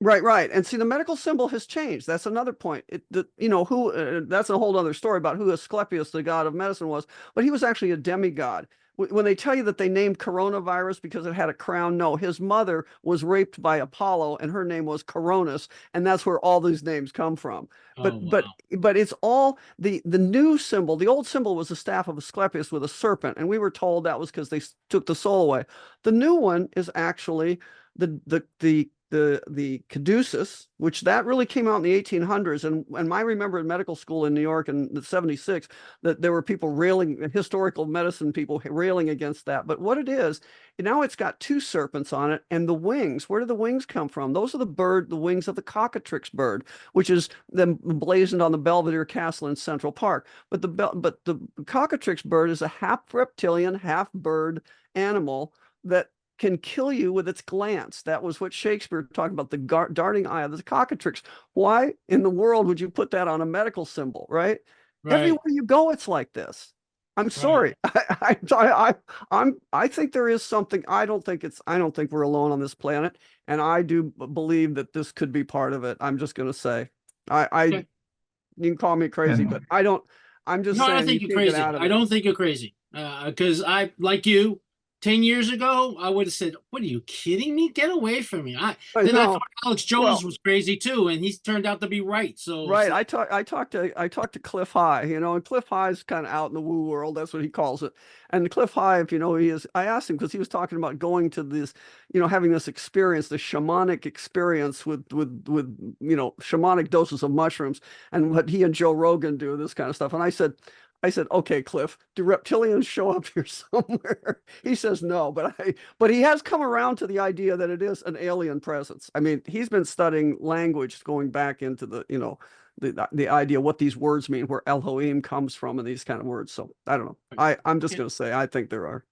Right. And see, the medical symbol has changed. That's another point. That's a whole other story about who Asclepius, the god of medicine, was. But he was actually a demigod. When they tell you that they named coronavirus because it had a crown, no, his mother was raped by Apollo and her name was Coronis, and that's where all these names come from. But it's all the new symbol. The old symbol was the staff of Asclepius with a serpent, and we were told that was because they took the soul away. The new one is actually the caduceus, which that really came out in the 1800s. And I remember in medical school in New York in the 76 that there were people railing, historical medicine people railing against that. But what it is, now it's got two serpents on it, and the wings. Where do the wings come from? Those are the wings of the cockatrix bird, which is them blazoned on the Belvedere Castle in Central Park. But the cockatrix bird is a half reptilian, half bird animal that can kill you with its glance. That was what Shakespeare talked about, the darting eye of the cockatrix. Why in the world would you put that on a medical symbol, right? Everywhere you go, it's like this. I'm sorry. I think there is something. I don't think we're alone on this planet, and I do believe that this could be part of it. I'm just going to say, you can call me crazy, but I don't. I'm just saying. I don't think you're crazy. I don't think you're crazy because I, like you, 10 years ago, I would have said, what are you kidding me? Get away from me. I thought Alex Jones was crazy too, and he's turned out to be right. So I talked to Cliff High, and Cliff High's kind of out in the woo world. That's what he calls it. And Cliff High, I asked him because he was talking about going to this, having this experience, the shamanic experience with shamanic doses of mushrooms, and what he and Joe Rogan do, this kind of stuff. And I said, okay, Cliff, do reptilians show up here somewhere? He says no, but he has come around to the idea that it is an alien presence. I mean, he's been studying language going back into the idea what these words mean, where Elohim comes from, and these kind of words. So I don't know. I'm just going to say I think there are.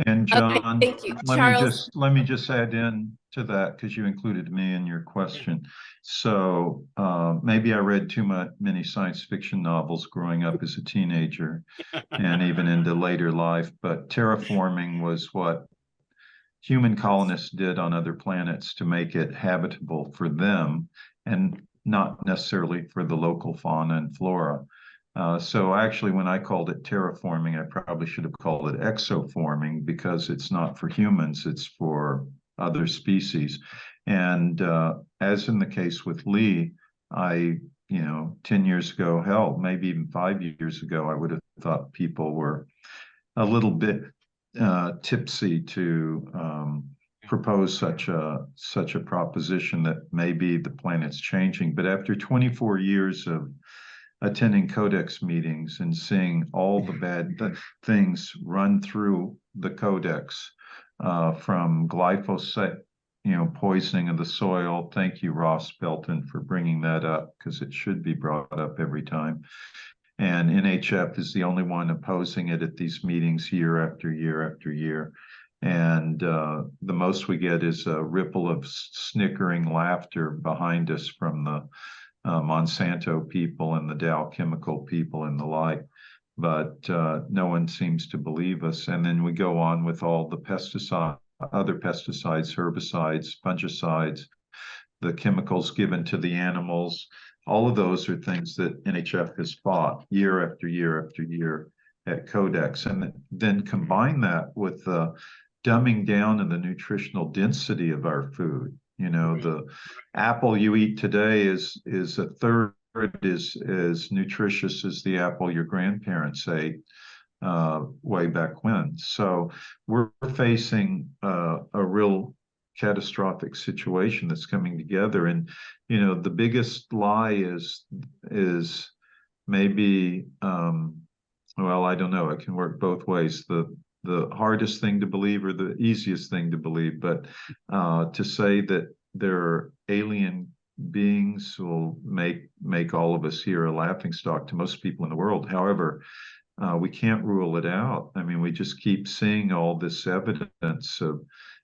And John, thank you. Charles. let me just add in to that because you included me in your question. So maybe I read too many science fiction novels growing up as a teenager and even into later life. But terraforming was what human colonists did on other planets to make it habitable for them and not necessarily for the local fauna and flora. So actually, when I called it terraforming, I probably should have called it exoforming because it's not for humans, it's for other species. And as in the case with Lee, I you know, 10 years ago, hell, maybe even 5 years ago, I would have thought people were a little bit tipsy to propose such a proposition that maybe the planet's changing. But after 24 years of attending Codex meetings and seeing all the bad things run through the Codex, from glyphosate, you know, poisoning of the soil. Thank you, Ross Belton, for bringing that up, because it should be brought up every time. And NHF is the only one opposing it at these meetings year after year after year. And the most we get is a ripple of snickering laughter behind us from the Monsanto people and the Dow Chemical people and the like. But no one seems to believe us. And then we go on with all the other pesticides, herbicides, fungicides, the chemicals given to the animals. All of those are things that NHF has fought year after year after year at Codex. And then combine that with the dumbing down of the nutritional density of our food. You know, the apple you eat today is a third as nutritious as the apple your grandparents ate way back when. So we're facing a real catastrophic situation that's coming together. And, you know, the biggest lie is maybe, well, I don't know, it can work both ways. The hardest thing to believe or the easiest thing to believe, but to say that there are alien beings will make all of us here a laughingstock to most people in the world. However, we can't rule it out. I mean, we just keep seeing all this evidence of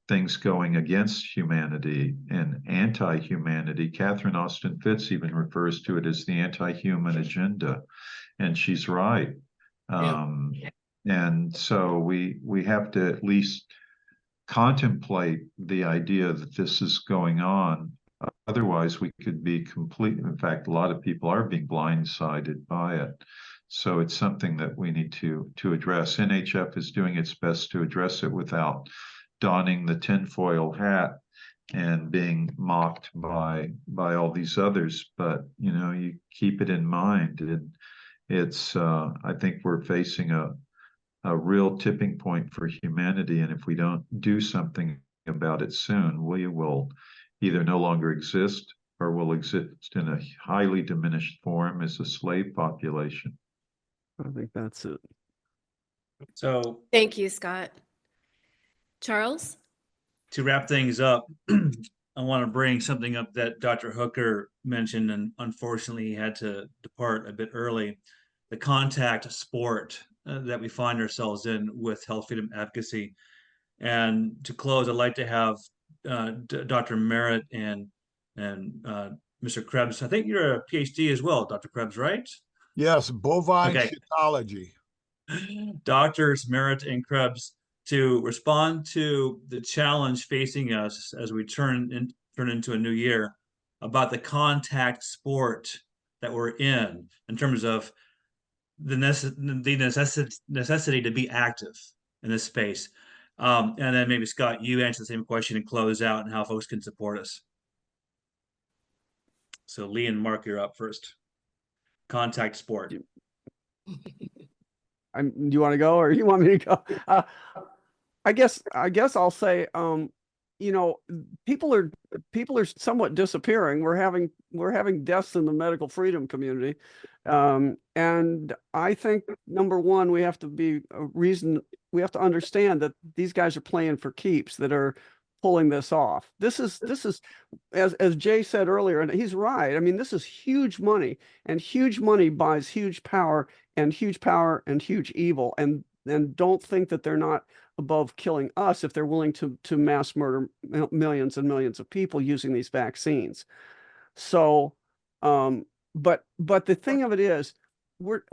things going against humanity and anti-humanity. Catherine Austin Fitts even refers to it as the anti-human agenda, and she's right. And so we have to at least contemplate the idea that this is going on. Otherwise, we could be in fact, a lot of people are being blindsided by it. So it's something that we need to address. NHF is doing its best to address it without donning the tinfoil hat and being mocked by all these others. But, you know, you keep it in mind. And it's, I think we're facing a real tipping point for humanity. And if we don't do something about it soon, we will either no longer exist or will exist in a highly diminished form as a slave population. I think that's it. So Thank you, Scott. Charles? to wrap things up, I want to bring something up that Dr. Hooker mentioned, and unfortunately he had to depart a bit early. The contact sport that we find ourselves in with health freedom advocacy. And to close, I'd like to have Dr. Merritt and Mr. Krebs. I think you're a PhD as well, Dr. Krebs, right? Yes, bovine Okay. cytology. Doctors Merritt and Krebs, to respond to the challenge facing us as we turn into a new year about the contact sport that we're in terms of the necessity to be active in this space. And then maybe Scott, you answer the same question and close out and how folks can support us. So Lee and Mark, you're up first. Contact sport. Do you want to go or you want me to go? I guess I'll say, you know, people are somewhat disappearing. We're having deaths in the medical freedom community. And I think, number one, we have to understand that these guys are playing for keeps that are pulling this off. This is as Jay said earlier, and he's right. I mean, this is huge money, and huge money buys huge power and huge evil. And don't think that they're not above killing us if they're willing to mass murder millions and millions of people using these vaccines. So, but the thing of it is, we're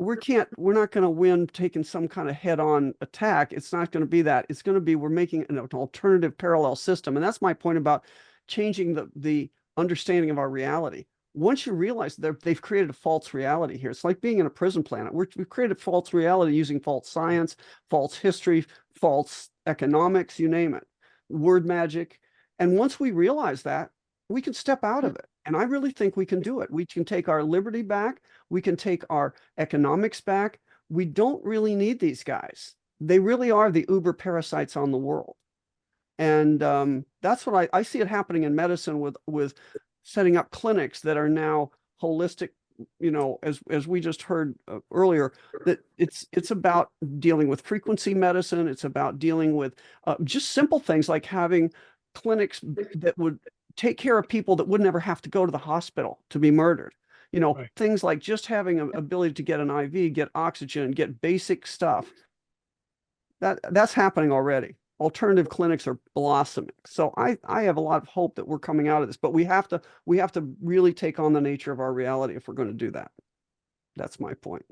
not going to win taking some kind of head-on attack. It's not going to be that. It's going to be we're making an alternative parallel system, and that's my point about changing the understanding of our reality. Once you realize that they've created a false reality here, it's like being in a prison planet. We've created false reality using false science, false history, false economics, you name it, word magic. And once we realize that, we can step out of it. And I really think we can do it. We can take our liberty back. We can take our economics back. We don't really need these guys. They really are the uber parasites on the world. And that's what I see it happening in medicine with setting up clinics that are now holistic, you know, as we just heard earlier, that it's about dealing with frequency medicine. It's about dealing with just simple things like having clinics that would take care of people that would never have to go to the hospital to be murdered. You know, Right. things like just having an ability to get an IV, get oxygen, get basic stuff. That's happening already. Alternative clinics are blossoming. So I have a lot of hope that we're coming out of this, but we have to really take on the nature of our reality if we're going to do that. That's my point.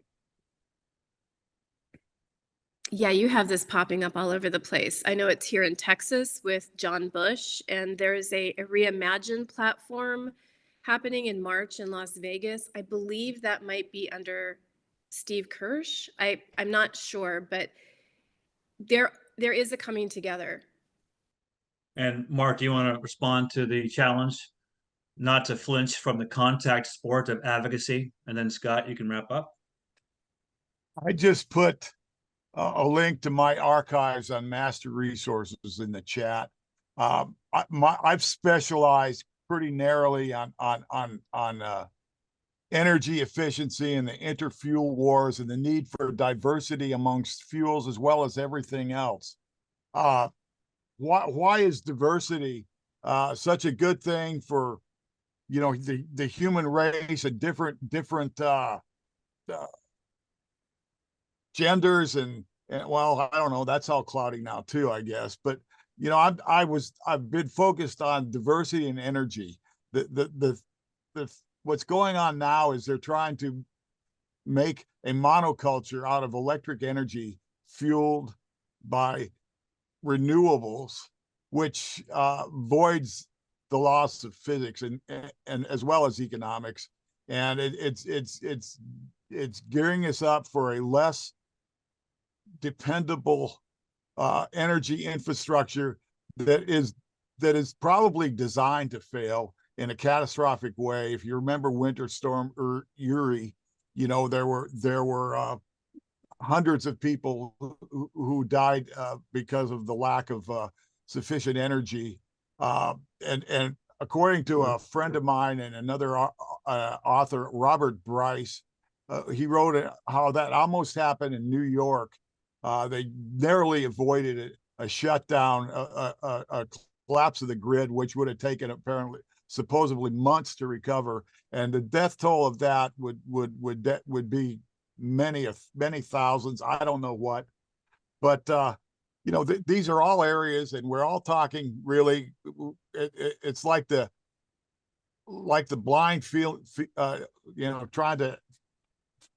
Yeah, you have this popping up all over the place. I know it's here in Texas with John Bush, and there's a Reimagine platform happening in March in Las Vegas. I believe that might be under Steve Kirsch. I'm not sure, but there is a coming together. And Mark, do you want to respond to the challenge not to flinch from the contact sport of advocacy? And then Scott, you can wrap up. I just put a link to my archives on Master Resources in the chat. I've specialized pretty narrowly on energy efficiency and the interfuel wars and the need for diversity amongst fuels as well as everything else. Why is diversity such a good thing for, you know, the human race and different genders and well, I don't know, that's all cloudy now too, I guess. But you know, I've been focused on diversity and energy. The what's going on now is they're trying to make a monoculture out of electric energy fueled by renewables, which voids the laws of physics and as well as economics, and it's gearing us up for a less dependable energy infrastructure that is probably designed to fail in a catastrophic way. If you remember Winter Storm Uri, you know, there were hundreds of people who died because of the lack of sufficient energy. And according to a friend of mine and another author, Robert Bryce, he wrote how that almost happened in New York. They narrowly avoided a shutdown, a collapse of the grid, which would have taken apparently supposedly months to recover, and the death toll of that would be many thousands. I don't know what, but you know, these are all areas, and we're all talking really. It's like the blind feel, you know, trying to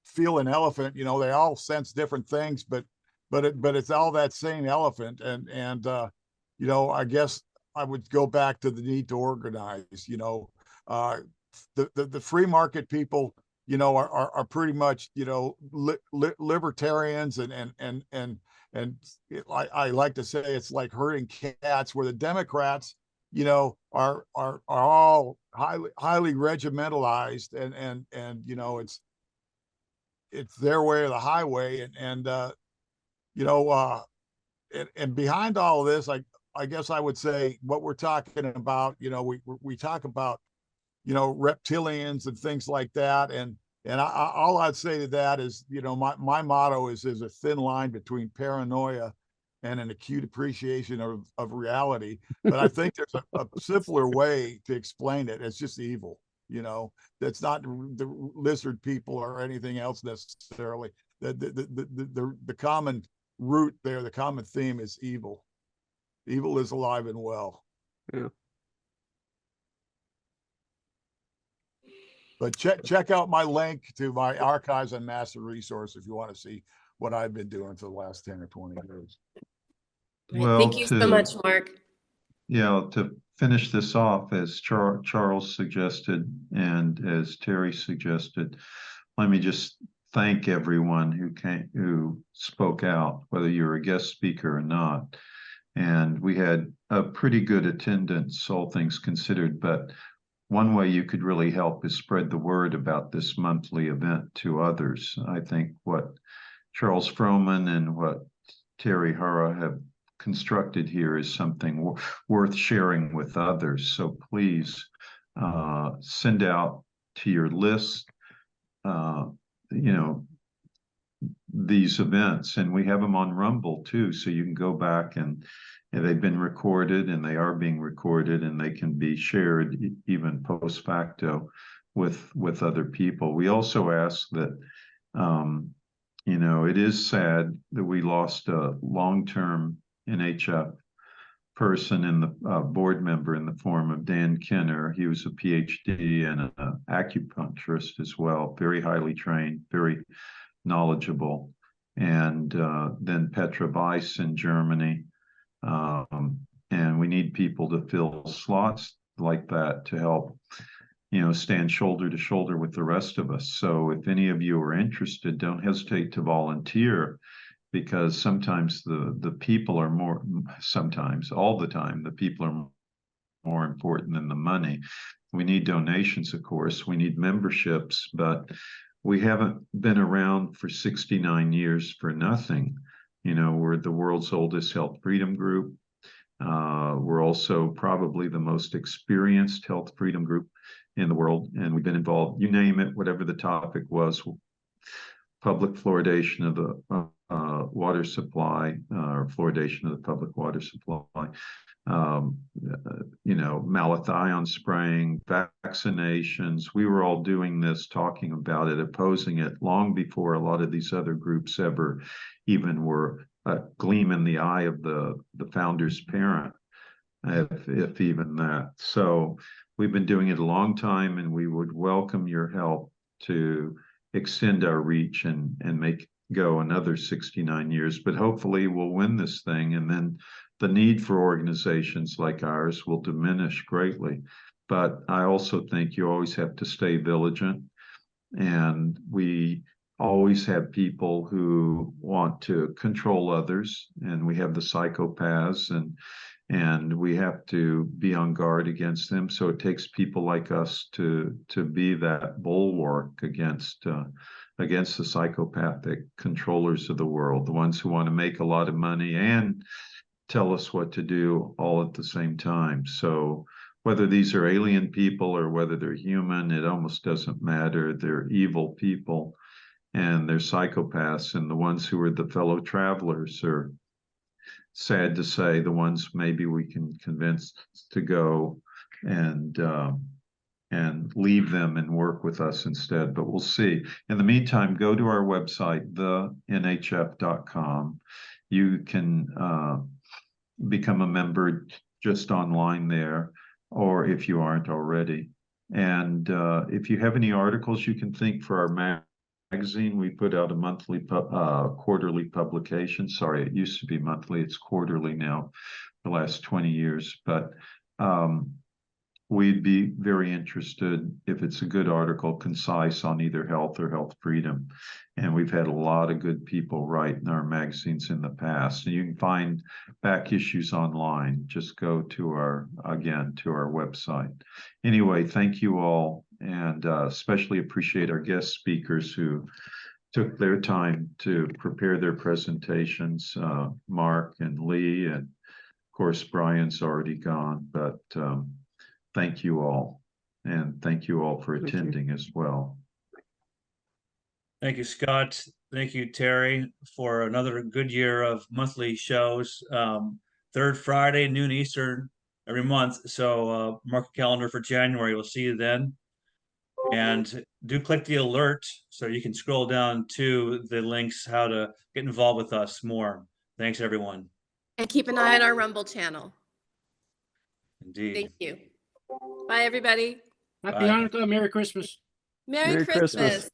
feel an elephant. You know, they all sense different things, but it's all that same elephant. And you know, I guess I would go back to the need to organize. You know, the free market people, you know, are pretty much, you know, libertarians and I like to say it's like herding cats, where the Democrats, you know, are all highly regimentalized and you know, it's their way or the highway, and you know, and behind all of this, I guess I would say what we're talking about, you know, we talk about, you know, reptilians and things like that, and all I'd say to that is, you know, my motto is there's a thin line between paranoia and an acute appreciation of reality. But I think there's a simpler way to explain it. It's just evil, you know. That's not the lizard people or anything else necessarily. The common root there, the common theme is evil. Evil is alive and well. Yeah. But check out my link to my archives on Master Resource if you want to see what I've been doing for the last 10 or 20 years. Well, thank you so much, Mark. Yeah, to finish this off, as Charles suggested and as Terry suggested, let me just thank everyone who spoke out, whether you're a guest speaker or not. And we had a pretty good attendance, all things considered, but one way you could really help is spread the word about this monthly event to others. I think what Charles Froman and what Terry Hara have constructed here is something worth sharing with others. So please send out to your list, these events, and we have them on Rumble too, so you can go back and they've been recorded, and they are being recorded, and they can be shared even post facto with other people. We also ask that it is sad that we lost a long-term NHF person in the board member in the form of Dan Kenner. He was a PhD and an acupuncturist as well, very highly trained, very knowledgeable. And then Petra Weiss in Germany. And we need people to fill slots like that to help, stand shoulder to shoulder with the rest of us. So if any of you are interested, don't hesitate to volunteer, because sometimes the people are more, sometimes, all the time, the people are more important than the money. We need donations, of course. We need memberships, but we haven't been around for 69 years for nothing. We're the world's oldest health freedom group. We're also probably the most experienced health freedom group in the world. And we've been involved, you name it, whatever the topic was, public fluoridation of the water supply, or fluoridation of the public water supply, malathion spraying, vaccinations. We were all doing this, talking about it, opposing it long before a lot of these other groups ever even were a gleam in the eye of the founder's parent, if even that. So we've been doing it a long time, and we would welcome your help to extend our reach and make go another 69 years. But hopefully we'll win this thing, and then the need for organizations like ours will diminish greatly. But I also think you always have to stay vigilant, and we always have people who want to control others, and we have the psychopaths, and we have to be on guard against them. So it takes people like us to be that bulwark against the psychopathic controllers of the world, the ones who want to make a lot of money and tell us what to do all at the same time. So whether these are alien people or whether they're human, it almost doesn't matter. They're evil people, and they're psychopaths, and the ones who are the fellow travelers are, sad to say, the ones maybe we can convince to go and leave them and work with us instead, but we'll see. In the meantime, go to our website, thenhf.com. You can become a member just online there, or if you aren't already. And if you have any articles you can think for our magazine, we put out a monthly, quarterly publication. Sorry, it used to be monthly. It's quarterly now, the last 20 years. But we'd be very interested if it's a good article, concise on either health or health freedom. And we've had a lot of good people write in our magazines in the past. And you can find back issues online. Just go to our website. Anyway, thank you all. And especially appreciate our guest speakers who took their time to prepare their presentations, Mark and Lee, and of course, Brian's already gone, but thank you all. And thank you all for attending as well. Thank you, Scott. Thank you, Terry, for another good year of monthly shows. Third Friday, noon Eastern every month. So mark a calendar for January. We'll see you then. And do click the alert so you can scroll down to the links how to get involved with us more. Thanks, everyone. And keep an eye on our Rumble channel. Indeed. Thank you. Bye, everybody. Happy Hanukkah, Merry Christmas. Merry Christmas.